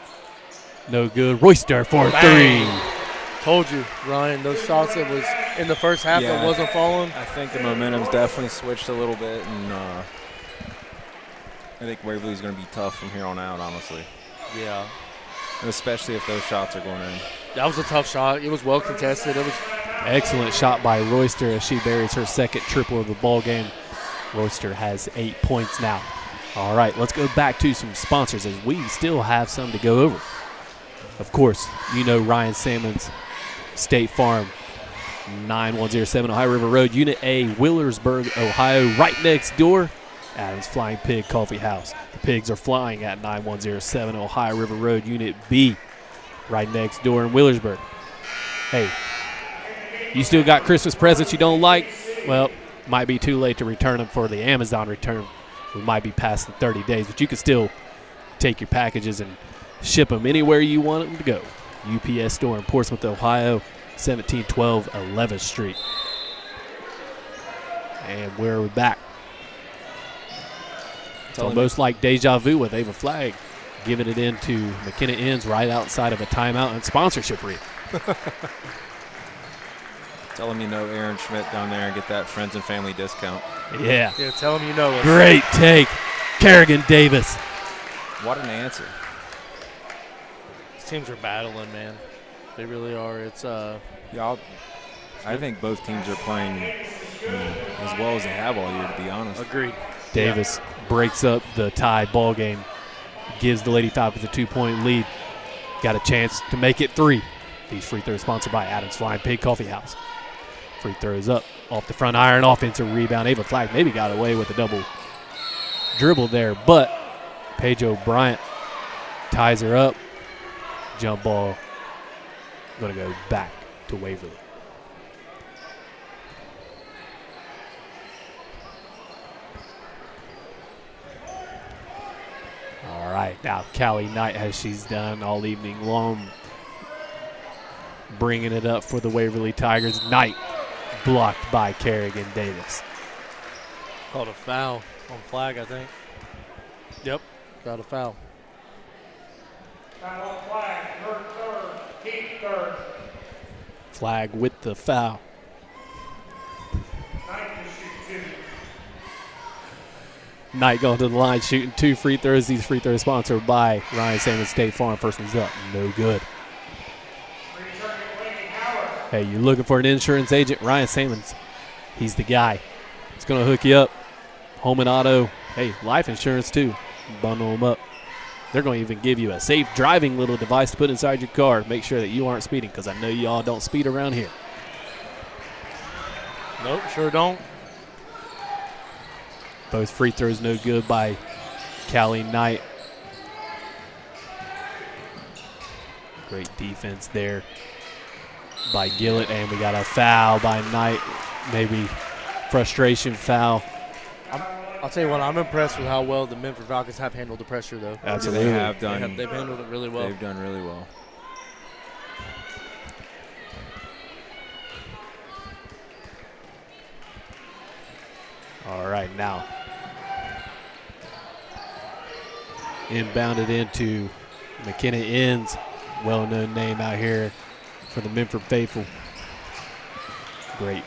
no good. Royster for Bang. 3. Told you, Ryan, those shots that was in the first half that wasn't falling. I think the momentum's definitely switched a little bit, and I think Waverly's going to be tough from here on out, honestly. Yeah. And especially if those shots are going in. That was a tough shot. It was well contested. It was excellent shot by Royster as she buries her second triple of the ball game. Royster has 8 points now. All right, let's go back to some sponsors as we still have some to go over. Of course, you know Ryan Salmon's State Farm, 9107 Ohio River Road, Unit A, Willersburg, Ohio, right next door, Adams Flying Pig Coffee House. The pigs are flying at 9107 Ohio River Road, Unit B, right next door in Willersburg. Hey, you still got Christmas presents you don't like? Well, might be too late to return them for the Amazon return. We might be past the 30 days, but you can still take your packages and ship them anywhere you want them to go. UPS store in Portsmouth, Ohio, 1712 11th Street. And we're back. It's almost like deja vu with Ava Flag giving it into McKenna Inns right outside of a timeout and sponsorship read. Tell them you know Aaron Schmidt down there and get that friends and family discount. Yeah. Yeah, tell them you know it. Great take. Kerrigan Davis. What an answer. These teams are battling, man. They really are. It's Yeah, I think both teams are playing as well as they have all year, to be honest. agreed. Davis breaks up the tie ball game, gives the Lady Falcons a 2-point lead. Got a chance to make it 3. These free throws sponsored by Adams Flying Pig Coffee House. Free throws up off the front iron, offensive rebound. Ava Flag maybe got away with a double dribble there, but Paige O'Brien ties her up. Jump ball going to go back to Waverly. All right, now Callie Knight, as she's done all evening long, bringing it up for the Waverly Tigers. Knight blocked by Kerrigan Davis. Called a foul on Flag, I think. Yep, got a foul. Foul on Flag, third, keep third. Flag with the foul. Knight to shoot 2. Knight going to the line, shooting 2 free throws. These free throws sponsored by Ryan Salmon State Farm. First one's up, no good. Hey, you're looking for an insurance agent? Ryan Salmons, he's the guy. He's going to hook you up. Home and auto. Hey, life insurance too. Bundle them up. They're going to even give you a safe driving little device to put inside your car. Make sure that you aren't speeding, because I know y'all don't speed around here. Nope, sure don't. Both free throws no good by Callie Knight. Great defense there by Gillett, and we got a foul by Knight. Maybe frustration foul. I'll tell you what, I'm impressed with how well the Minford Falcons have handled the pressure, though. Absolutely. They have done. They've handled it really well. They've done really well. All right, now inbounded into McKenna Inns, well-known name out here for the Minford faithful. Great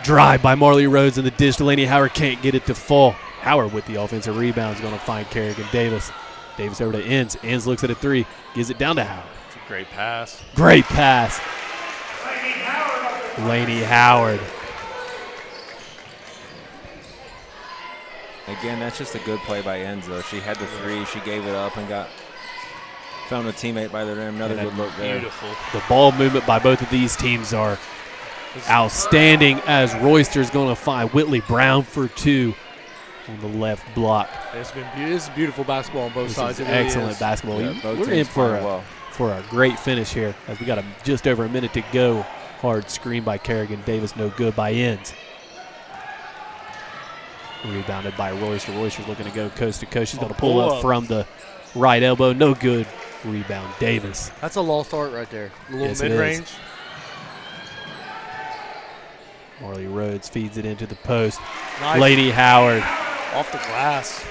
drive by Marley Rhodes in the dish. Delaney Howard can't get it to fall. Howard with the offensive rebound is going to find Kerrigan Davis. Davis over to Inns. Inns looks at a 3, gives it down to Howard. It's a great pass. Great pass. Laney Howard. Again, that's just a good play by Enns, though. She had the 3, she gave it up and found a teammate by the rim. Another good look there. Beautiful. The ball movement by both of these teams are outstanding, as Royster's going to find Whitley Brown for 2 on the left block. This is beautiful basketball on both sides. This is excellent basketball. Yeah, both We're in teams for playing well. a great finish here, as we got just over a minute to go. Hard screen by Kerrigan Davis, no good by Inns. Rebounded by Royster. Royster's looking to go coast to coast. She's going to pull up from the right elbow. No good. Rebound, Davis. That's a low start right there. A little Yes, it mid-range. is. Marley Rhodes feeds it into the post. Nice. Lady Howard. Off the glass.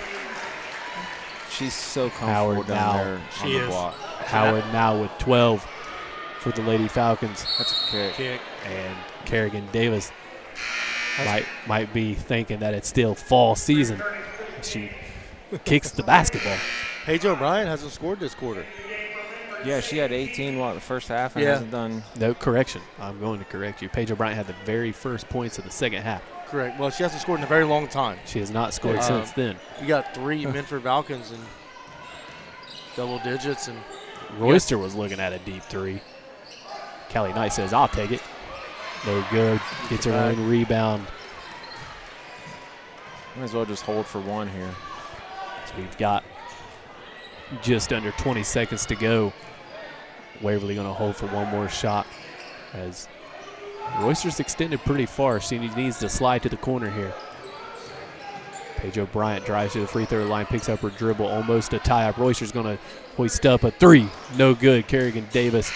She's so comfortable Howard down now. there on She the is. block. Howard now with 12 for the Lady Falcons. That's a kick. Kick. And Kerrigan Davis might be thinking that it's still fall season. She kicks the basketball. Paige O'Brien hasn't scored this quarter. Yeah, she had 18 the first half and Yeah. hasn't done. No, correction. I'm going to correct you. Paige O'Brien had the very first points of the second half. Correct. Well, she hasn't scored in a very long time. She has not scored since then. You got 3 Minford Falcons in double digits. And Royster was looking at a deep three. Callie Knight says, I'll take it. No good. Gets her own rebound. Might as well just hold for one here. So we've got just under 20 seconds to go. Waverly going to hold for one more shot as Royster's extended pretty far. She needs to slide to the corner here. Paige O'Brien drives to the free throw line, picks up her dribble, almost a tie-up. Royster's going to hoist up a three. No good. Kerrigan Davis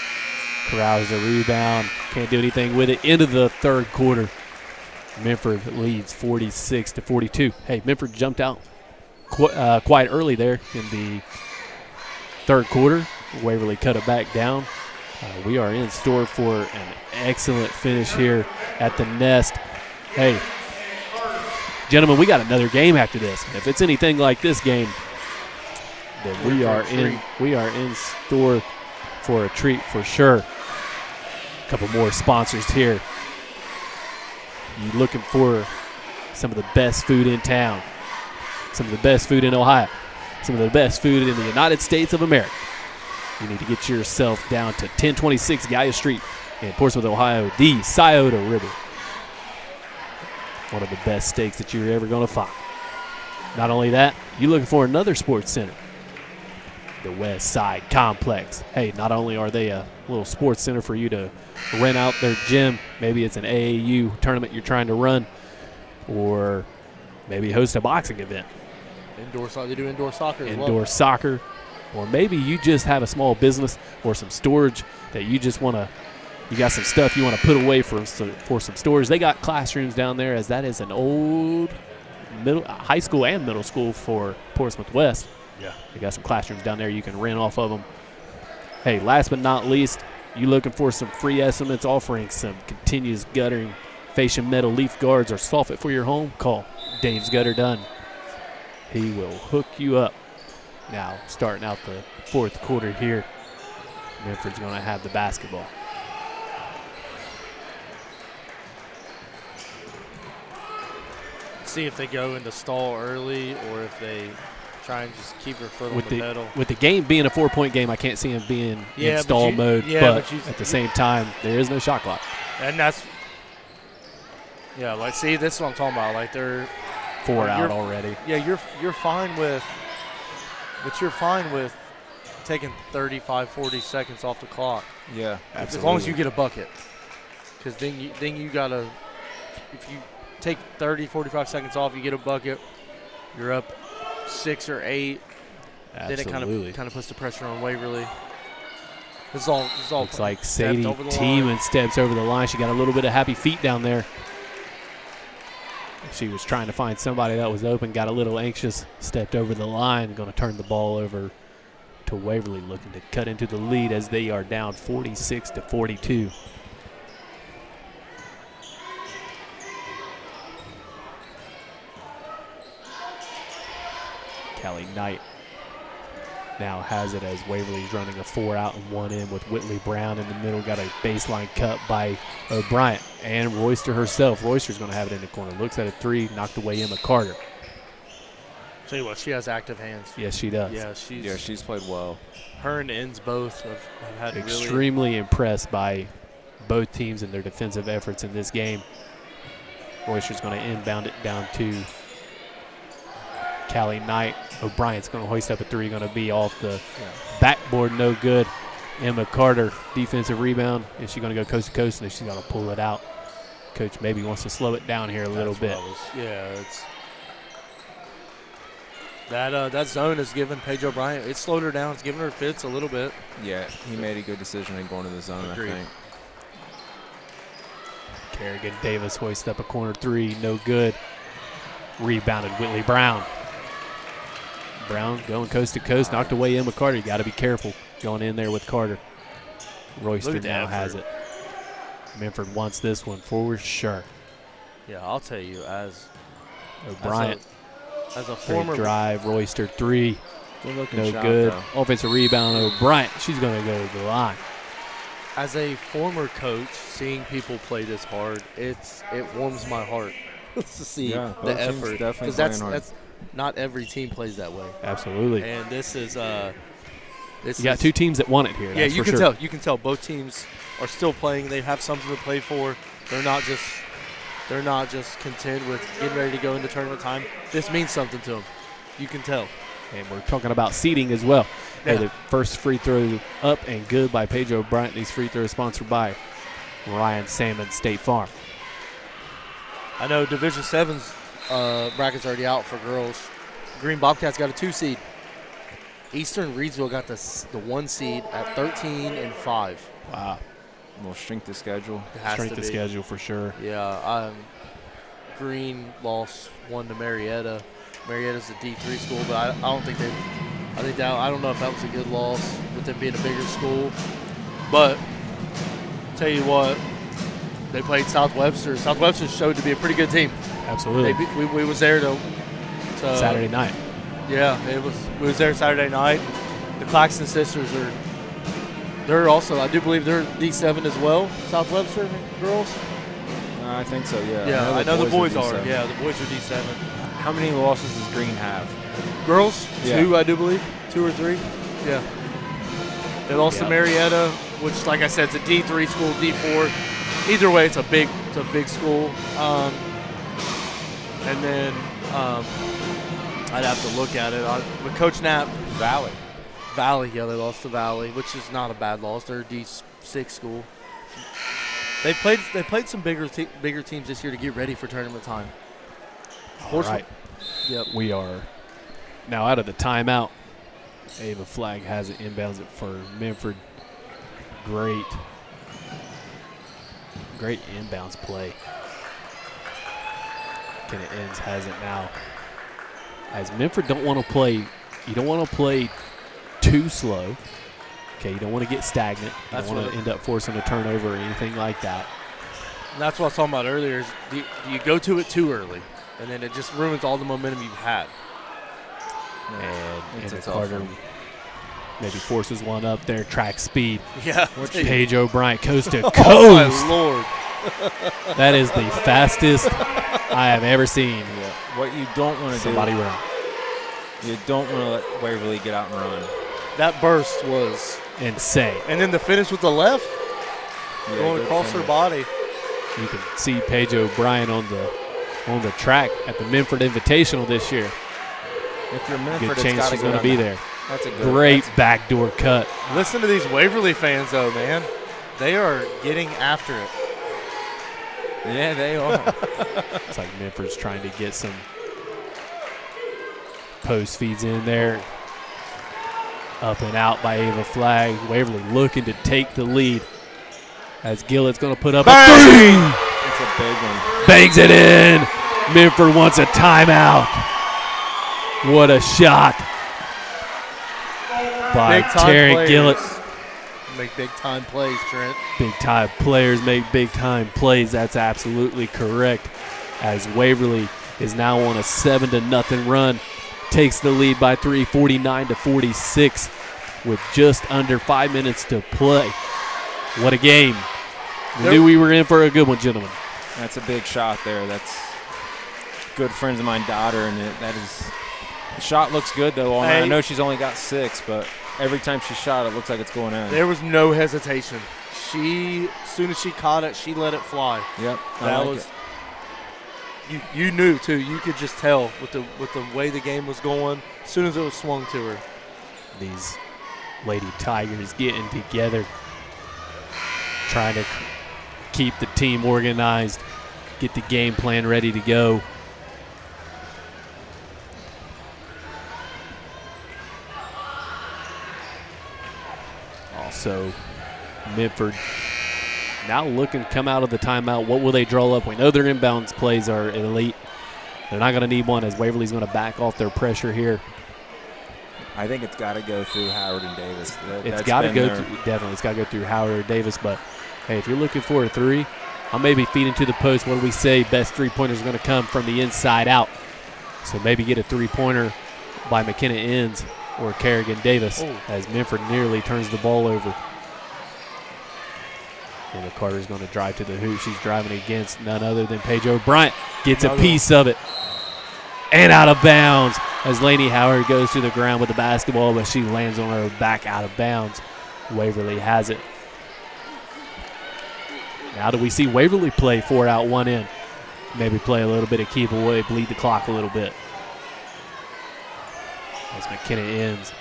corrals the rebound. Can't do anything with it. Into the third quarter. Minford leads 46-42. Hey, Minford jumped out quite early there in the third quarter. Waverly cut it back down. We are in store for an excellent finish here at the Nest. Hey, gentlemen, we got another game after this. If it's anything like this game, then we are in store for a treat for sure. A couple more sponsors here. You looking for some of the best food in town, some of the best food in Ohio, some of the best food in the United States of America. You need to get yourself down to 1026 Gaia Street in Portsmouth, Ohio, the Scioto River. One of the best steaks that you're ever going to find. Not only that, you looking for another sports center, the West Side Complex. Hey, not only are they a little sports center for you to rent out their gym, maybe it's an AAU tournament you're trying to run, or maybe host a boxing event. they do indoor soccer as well. Indoor soccer. Or maybe you just have a small business or some storage that you just want to, you got some stuff you want to put away for some storage. They got classrooms down there, as that is an old high school and middle school for Portsmouth West. Yeah. They got some classrooms down there you can rent off of them. Hey, last but not least, you looking for some free estimates offering some continuous guttering, fascia metal leaf guards, or soffit for your home? Call Dave's Gutter Done. He will hook you up. Now, starting out the fourth quarter here, Minford's going to have the basketball. See if they go into stall early or if they try and just keep their foot on the pedal. With the game being a 4-point game, I can't see him being in stall mode. But at the same time, there is no shot clock. And that's, see, this is what I'm talking about. Like, they're 4 out already. Yeah, you're fine with, but you're fine with taking 35, 40 seconds off the clock. Yeah, absolutely. As long as you get a bucket. Because then you got to, if you take 30, 45 seconds off, you get a bucket, you're up 6 or 8. Absolutely. Then it kind of puts the pressure on Waverly. This is all looks like Sadie Tiemann steps over the line. She got a little bit of happy feet down there. She was trying to find somebody that was open, got a little anxious, stepped over the line, going to turn the ball over to Waverly, looking to cut into the lead as they are down 46-42. Callie Knight now has it as Waverly's running a 4 out and 1 in with Whitley Brown in the middle. Got a baseline cut by O'Brien and Royster herself. Royster's going to have it in the corner. Looks at a 3, knocked away Emma Carter. Tell you what, she has active hands. Yes, she does. Yeah, she's played well. Her and Ends both have had extremely impressed by both teams and their defensive efforts in this game. Royster's going to inbound it down to Callie Knight. O'Brien's going to hoist up a 3, going to be off the backboard, no good. Emma Carter, defensive rebound. Is she going to go coast to coast, and she's going to pull it out? Coach maybe wants to slow it down here a little bit. That zone has given Paige O'Brien. It slowed her down. It's given her fits a little bit. Yeah, he made a good decision in going to the zone, Agreed. I think. Kerrigan Davis hoists up a corner three, no good. Rebounded Whitley Brown. Brown going coast to coast, knocked away Emma Carter. You got to be careful going in there with Carter. Royster now has it. Minford wants this one for sure. Yeah, I'll tell you, as O'Brien, a great former drive, Royster three, Good looking no shot, good. though. Offensive rebound, O'Brien. She's going to go to the line. as a former coach, seeing people play this hard, it warms my heart to see Yeah, the both teams effort. definitely Because playing hard. that's not every team plays that way. Absolutely. And this is You got two teams that want it here. Yeah, that's you for can sure. tell. You can tell both teams are still playing. They have something to play for. They're not just content with getting ready to go into tournament time. This means something to them. You can tell. And we're talking about seeding as well. Yeah. Hey, the first free throw up and good by Paige O'Brien. These free throws sponsored by Ryan Salmon State Farm. I know Division 7's bracket's already out for girls. Green Bobcats got a 2 seed. Eastern Reedsville got the 1 seed at 13-5. Wow. We'll shrink the schedule. It has Strength to of be. schedule for sure. Yeah, Green lost 1 to Marietta. Marietta's a D3 school, but I don't think they. I don't know if that was a good loss with them being a bigger school. But tell you what, they played South Webster. South Webster showed to be a pretty good team. Absolutely. We was there to Saturday night. Yeah, we was there Saturday night. The Claxton sisters they're also, I do believe they're D7 as well. South Webster girls. I think so, yeah. Yeah, I know the boys are. D7. Yeah, the boys are D7. How many losses does Green have? Girls, Yeah. 2, I do believe. 2 or 3. Yeah. They lost to Marietta, which, like I said, it's a D3 school, D4. Either way, it's a big school. And then I'd have to look at it. But Coach Knapp, Valley, yeah, they lost to Valley, which is not a bad loss. They're a D6 school. They played some bigger teams this year to get ready for tournament time. All right. Yep. We are now out of the timeout. Ava Flag has it, inbounds it for Minford. Great inbounds play. Kenneth Enns has it now. As Minford don't want to play, you don't want to play too slow. Okay, you don't want to get stagnant. You don't want to end up forcing a turnover or anything like that. And that's what I was talking about earlier. Is do you go to it too early, and then it just ruins all the momentum you've had. And It's a Anna tough Carter one. maybe forces one up there. Track speed. Yeah. Paige O'Brien coast to coast. Oh my Lord. That is the fastest I have ever seen Yeah. What you don't want to somebody do, run. you don't want to let Waverly get out and run. That burst was, Insane. and then the finish with the left Yeah, going good across her finish. body. You can see Paige O'Brien on the track at the Minford Invitational this year. If you're Good Minford, it's chance got she's to going to be there. That's a good. Great that's- backdoor cut. Listen to these Waverly fans, though, man. They are getting after it. Yeah, they are. It's like Minford's trying to get some post feeds in there. Up and out by Ava Flag. Waverly looking to take the lead. As Gillett's going to put up a three. It's a big one. Bangs it in. Minford wants a timeout. What a shot by Big-time Taryn players Gillett. make big-time plays, Trent. Big-time players make big-time plays. That's absolutely correct. As Waverly is now on a 7-0 run. Takes the lead by 3, 49-46, with just under 5 minutes to play. What a game. We knew we were in for a good one, gentlemen. That's a big shot there. That's good friends of mine daughter, and that is. The shot looks good though. All night. I know she's only got 6, but every time she shot, it looks like it's going in. There was no hesitation. As soon as she caught it, she let it fly. Yep, That like was. it. You knew too. You could just tell with the way the game was going. As soon as it was swung to her. These Lady Tigers getting together, trying to keep the team organized, get the game plan ready to go. So Minford now looking to come out of the timeout. What will they draw up? We know their inbounds plays are elite. They're not going to need one as Waverly's going to back off their pressure here. I think it's got to go through Howard and Davis. It's got to go through, definitely. It's got to go through Howard or Davis. But, hey, if you're looking for a three, I'll maybe feed into the post. What do we say? Best three-pointers are going to come from the inside out. So maybe get a three-pointer by McKenna Enns or Kerrigan Davis as Minford nearly turns the ball over. And Carter's going to drive to the hoop. She's driving against none other than Paige O'Brien. Gets a piece of it. And out of bounds as Lainey Howard goes to the ground with the basketball, but she lands on her back out of bounds. Waverly has it. Now do we see Waverly play 4 out, 1 in? Maybe play a little bit of keep away, bleed the clock a little bit. As McKenna Enns,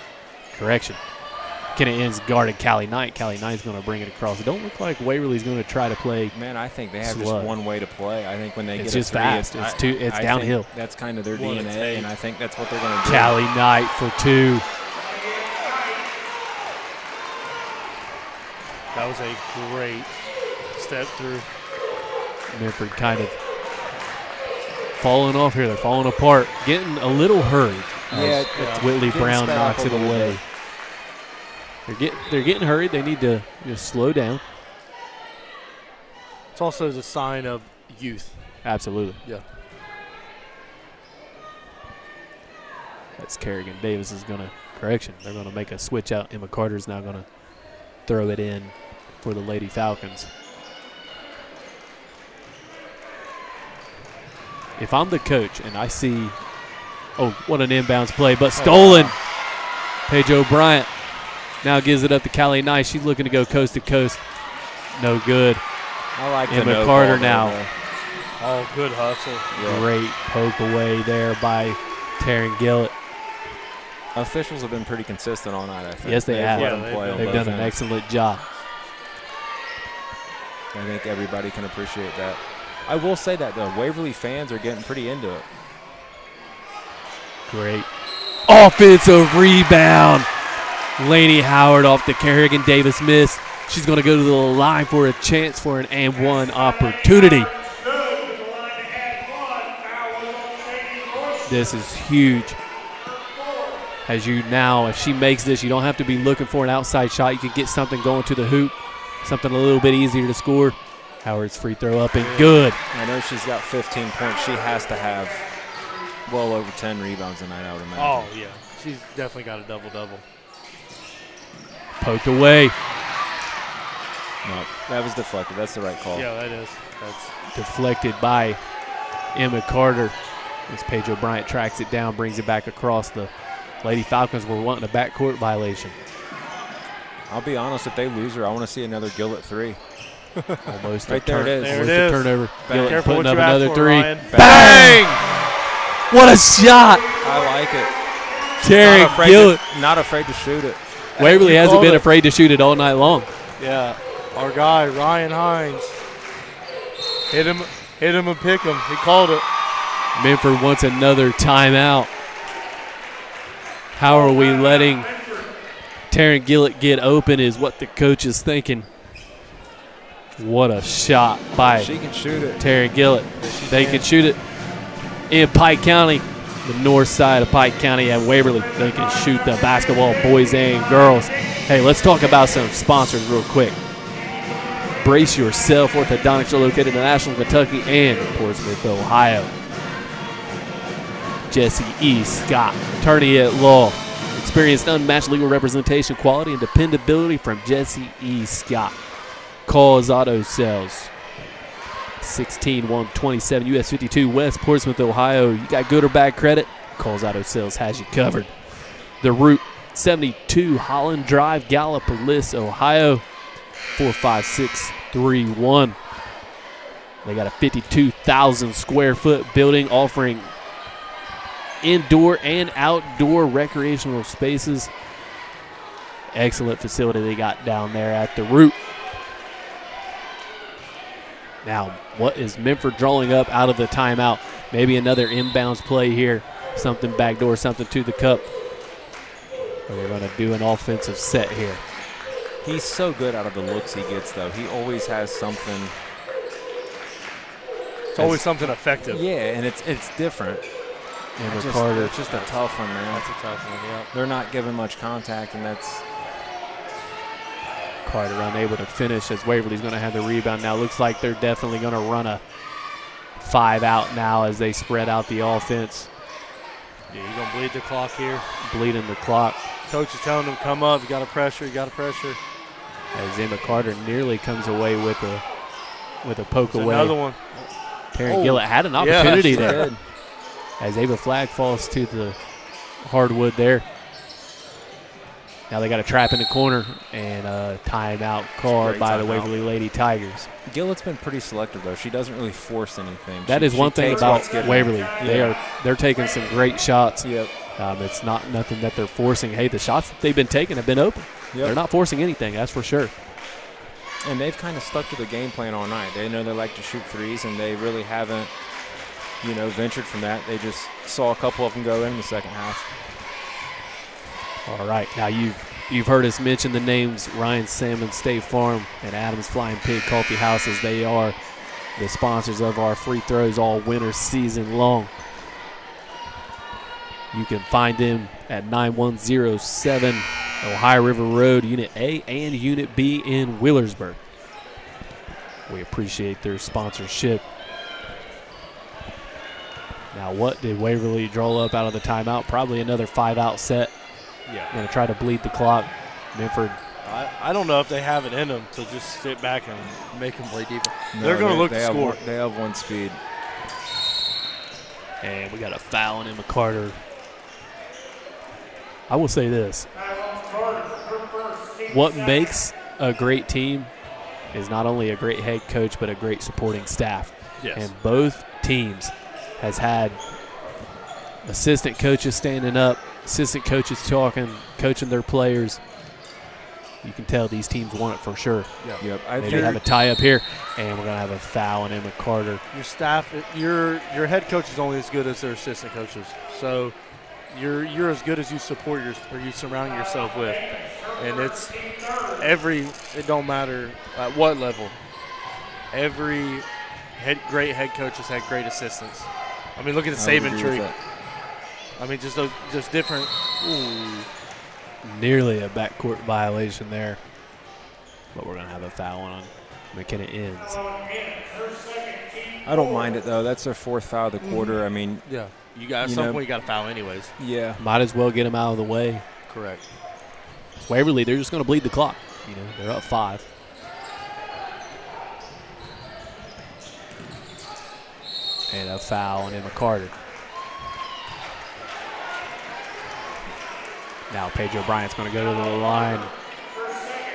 correction. McKenna Enns guarded Callie Knight. Callie Knight's going to bring it across. It don't look like Waverly's going to try to play. Man, I think they have slow. just one way to play. I think when they It's get just a three, fast. It's downhill. think that's kind of their DNA, and I think that's what they're going to do. Callie Knight for 2. That was a great step through. Minford kind of falling off here. They're falling apart, getting a little hurried. Yeah, Whitley getting Brown sped knocks up it a little away. They're getting hurried. They need to just slow down. It's also a sign of youth. Absolutely. Yeah. That's Kerrigan Davis is going to, correction, they're going to make a switch out. Emma Carter's now going to throw it in for the Lady Falcons. If I'm the coach and I see, what an inbounds play, but stolen. Paige O'Brien now gives it up to Callie Knight. She's looking to go coast to coast. No good. I like Emma the no Carter ball now. there. Oh, good hustle. Yeah. Great poke away there by Taryn Gillett. Officials have been pretty consistent all night, I think. Yes, they have. let them play on They've both done an ends. excellent job. I think everybody can appreciate that. I will say that, though. Waverly fans are getting pretty into it. Great offensive rebound. Lainey Howard off the Kerrigan Davis miss. She's going to go to the line for a chance for an and one opportunity. This is huge. As you now, if she makes this, you don't have to be looking for an outside shot. You can get something going to the hoop, something a little bit easier to score. Howard's free throw up and good. I know she's got 15 points. She has to have well over 10 rebounds tonight, I would imagine. Oh, yeah. She's definitely got a double-double. Poked away. No, that was deflected. That's the right call. Yeah, that is. That's Deflected by Emma Carter. As Paige O'Brien tracks it down, brings it back across. The Lady Falcons were wanting a backcourt violation. I'll be honest, if they lose her, I want to see another Gillett 3. Almost Right there it is. There Almost it a is. turnover. Gillett Careful putting what up you ask another for, 3. Ryan. Bang! What a shot! I like it. Taryn Gillett. Not afraid to shoot it. Waverly You hasn't called been it. afraid to shoot it all night long. Yeah. Our guy, Ryan Hines. Hit him and pick him. He called it. Minford wants another timeout. How are we letting Taryn Gillett get open is what the coach is thinking. What a shot by She can shoot it. Taryn Gillett. They can shoot it in Pike County, the north side of Pike County at Waverly. They can shoot the basketball, boys and girls. Hey, let's talk about some sponsors real quick. Brace yourself. Orthodontics are located in Ashland, Kentucky and Portsmouth, Ohio. Jesse E. Scott, attorney at law. Experienced unmatched legal representation, quality, and dependability from Jesse E. Scott. Cause Auto Sales. 16127 US 52 West Portsmouth, Ohio. You got good or bad credit? Cause Auto Sales has you covered. The Route 72 Holland Drive, Gallipolis, Ohio. 45631. They got a 52,000 square foot building offering indoor and outdoor recreational spaces. Excellent facility they got down there at the Route. Now, what is Minford drawing up out of the timeout? Maybe another inbounds play here. Something backdoor, something to the cup. Or they're going to do an offensive set here. He's so good out of the looks he gets, though. He always has something. It's always something effective. Yeah, and it's different. And It's just a tough one, man. That's a tough one, yeah. They're not giving much contact, and that's Carter unable to finish as Waverly's going to have the rebound now. Looks like they're definitely going to run a 5 out now as they spread out the offense. Yeah, you're going to bleed the clock here. Bleeding the clock. Coach is telling them, come up, you got to pressure, you got to pressure. As Emma Carter nearly comes away with a poke There's away. another one. Taryn Gillett had an opportunity she there. good. As Ava Flag falls to the hardwood there. Now they got a trap in the corner and a timeout called by the Waverly Lady Tigers. Gillett's been pretty selective, though. She doesn't really force anything. That is one thing takes about what's given. Waverly. Yeah. They're taking some great shots. Yep. It's not nothing that they're forcing. Hey, the shots that they've been taking have been open. Yep. They're not forcing anything, that's for sure. And they've kind of stuck to the game plan all night. They know they like to shoot threes, and they really haven't, ventured from that. They just saw a couple of them go in the second half. All right, now you've heard us mention the names Ryan Salmon State Farm and Adams Flying Pig Coffee House, as they are the sponsors of our free throws all winter season long. You can find them at 9107 Ohio River Road, Unit A and Unit B in Wheelersburg. We appreciate their sponsorship. Now, what did Waverly draw up out of the timeout? Probably another 5-out set. Yeah. Going to try to bleed the clock. Minford. I don't know if they have it in them to just sit back and make them play defense. No, They're going to look to score. They have one speed. And we got a foul on Emma Carter. I will say this. What makes a great team is not only a great head coach, but a great supporting staff. Yes. And both teams has had assistant coaches standing up, assistant coaches coaching their players. You can tell these teams want it for sure. Yep. Maybe have a tie up here, and we're going to have a foul on Emma Carter. Your staff, your head coach is only as good as their assistant coaches. So you're as good as you support or you surround yourself with. And it don't matter at what level. Every great head coach has had great assistants. I mean, look at the saving tree. I mean, just different. Ooh. Nearly a backcourt violation there. But we're going to have a foul on McKenna Inns. I don't mind it, though. That's their fourth foul of the quarter. I mean, yeah. At some point, you got to foul anyways. Yeah. Might as well get them out of the way. Correct. Waverly, they're just going to bleed the clock. They're up 5. And a foul on Emma Carter. Now Paige O'Brien's going to go to the line.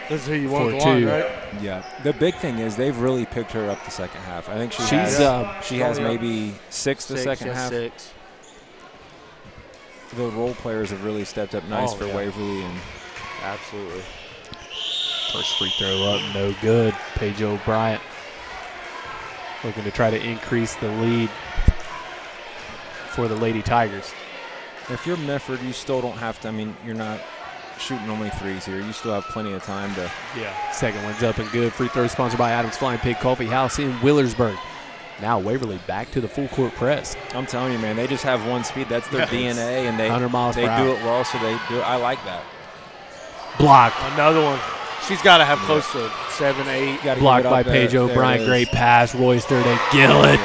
This is who you want for to line, 2. right? Yeah. The big thing is they've really picked her up the second half. I think she has maybe 6 the second half. 6. The role players have really stepped up nice for Waverly. And absolutely. First free throw up, no good. Paige O'Brien looking to try to increase the lead for the Lady Tigers. If you're Minford, you still don't have to. I mean, you're not shooting only threes here. You still have plenty of time to. Yeah. Second one's up and good. Free throw sponsored by Adams Flying Pig Coffee House in Wheelersburg. Now Waverly back to the full court press. I'm telling you, man, they just have one speed. That's their DNA, and they 100 miles they per do hour. it well. So they do. I like that. Blocked. Another one. She's got to have close to 7, 8. Blocked by Paige O'Brien. Great pass. Royster to Gillett.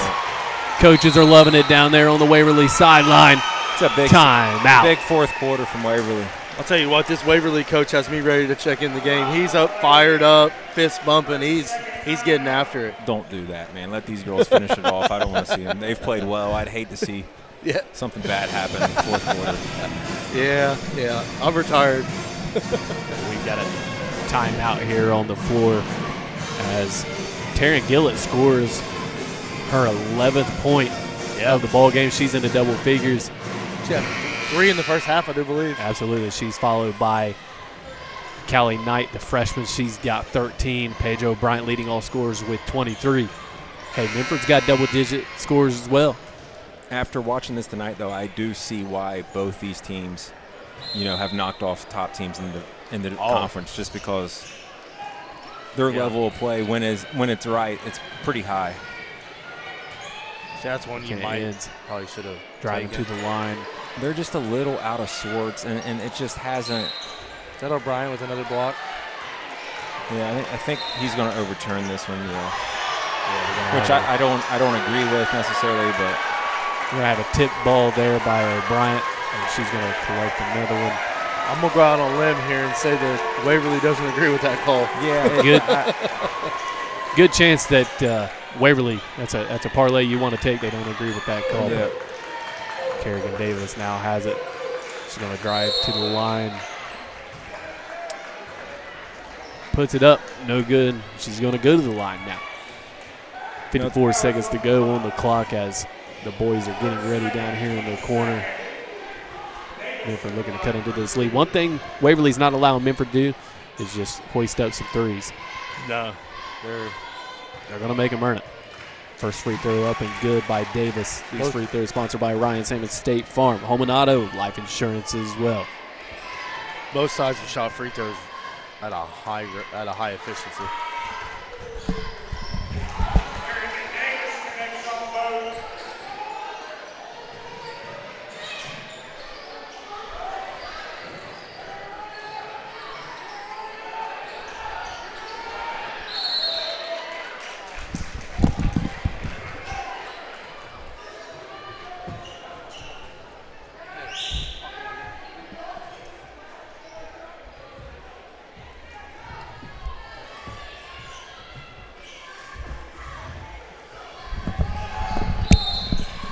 Coaches are loving it down there on the Waverly sideline. It's a big timeout. Big fourth quarter from Waverly. I'll tell you what, this Waverly coach has me ready to check in the game. He's up, fired up, fist bumping. He's getting after it. Don't do that, man. Let these girls finish it off. I don't want to see them. They've played well. I'd hate to see something bad happen in the fourth quarter. Yeah. I'm retired. We've got a timeout here on the floor as Taryn Gillett scores her 11th point of the ball game. She's into double figures. She had 3 in the first half, I do believe. Absolutely. She's followed by Callie Knight, the freshman. She's got 13. Paige O'Brien leading all scorers with 23. Hey, Minford's got double-digit scores as well. After watching this tonight, though, I do see why both these teams, have knocked off top teams in the conference, just because their level of play when it's right, it's pretty high. See, that's one you probably should have driving to the line. They're just a little out of sorts, and it just hasn't. Is that O'Brien with another block? Yeah, I think he's going to overturn this one. Which I don't agree with necessarily, but we're gonna have a tip ball there by O'Brien, and she's gonna collect another one. I'm gonna go out on a limb here and say that Waverly doesn't agree with that call. Yeah, good chance that Waverly. That's a parlay you want to take. They don't agree with that call. Yeah. Kerrigan Davis now has it. She's gonna drive to the line. Puts it up, no good. She's going to go to the line now. 54 seconds to go on the clock as the boys are getting ready down here in the corner. Minford looking to cut into this lead. One thing Waverly's not allowing Minford to do is just hoist up some threes. No. They're going to make them earn it. First free throw up and good by Davis. These free throws sponsored by Ryan Salmon State Farm. Home and Auto, life insurance as well. Both sides have shot free throws at a high efficiency.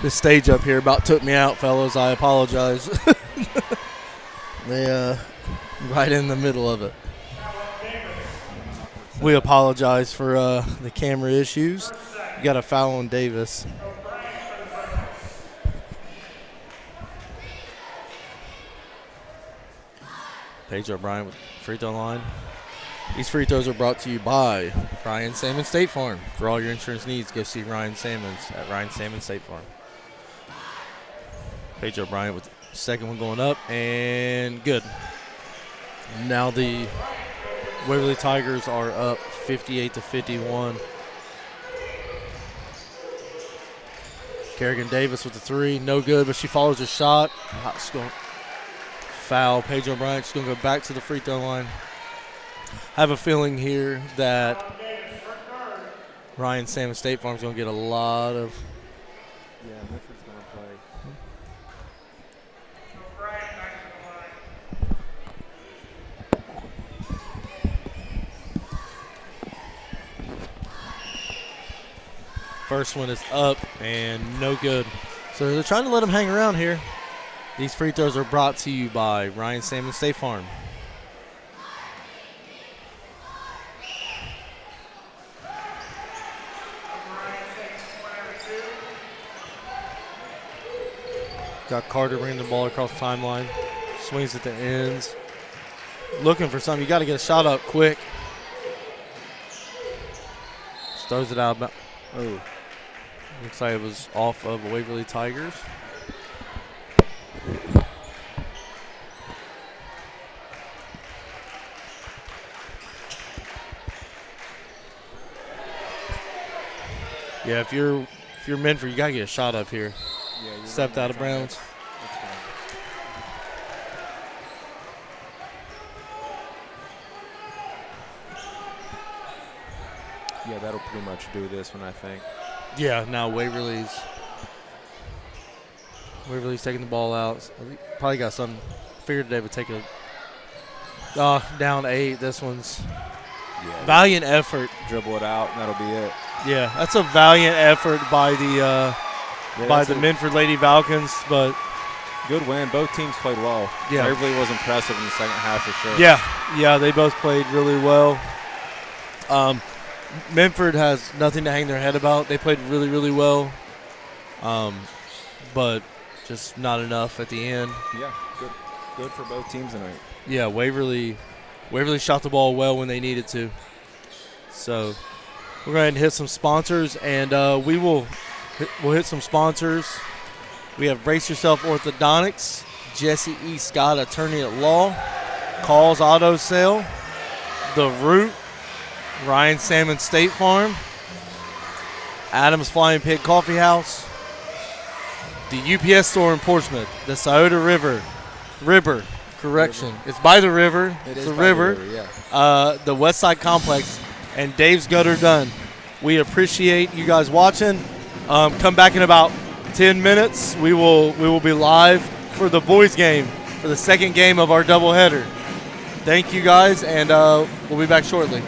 This stage up here about took me out, fellas. I apologize. They right in the middle of it. We apologize for the camera issues. You got a foul on Davis. Paige O'Brien with free throw line. These free throws are brought to you by Ryan Salmon State Farm. For all your insurance needs, go see Ryan Salmons at Ryan Salmon State Farm. Paige O'Brien with the second one going up, and good. Now the Waverly Tigers are up 58-51. Kerrigan Davis with the three, no good, but she follows her shot. Foul. Paige O'Brien, she's going to go back to the free throw line. I have a feeling here that Ryan Salmon State Farm is going to get a lot of. Yeah, Minford's going to play. First one is up and no good. So they're trying to let him hang around here. These free throws are brought to you by Ryan Salmon State Farm. Got Carter bringing the ball across the timeline. Swings at the ends. Looking for something. You got to get a shot up quick. Just throws it out. Oh. Looks like it was off of Waverly Tigers. Yeah, if you're Minford, you got to get a shot up here. Yeah, stepped out of bounds. Yeah, that'll pretty much do this one, I think. Yeah, now Waverly's taking the ball out. Probably got some. Figured they would take a down 8. This one's valiant effort. Dribble it out, and that'll be it. Yeah, that's a valiant effort by the Minford Lady Falcons, but good win. Both teams played well. Yeah, Waverly was impressive in the second half for sure. Yeah, they both played really well. Minford has nothing to hang their head about. They played really, really well, but just not enough at the end. Yeah, good for both teams tonight. Yeah, Waverly shot the ball well when they needed to. So we're going to hit some sponsors, and we'll hit some sponsors. We have Brace Yourself Orthodontics, Jesse E. Scott, attorney at law, Calls Auto Sale, The Root, Ryan Salmon State Farm, Adams Flying Pig Coffee House, the UPS store in Portsmouth, the Scioto River, correction. It's by the river. It's a river. The West Side Complex, and Dave's Gutter Done. We appreciate you guys watching. Come back in about 10 minutes. We will be live for the boys game, for the second game of our doubleheader. Thank you guys, and we'll be back shortly.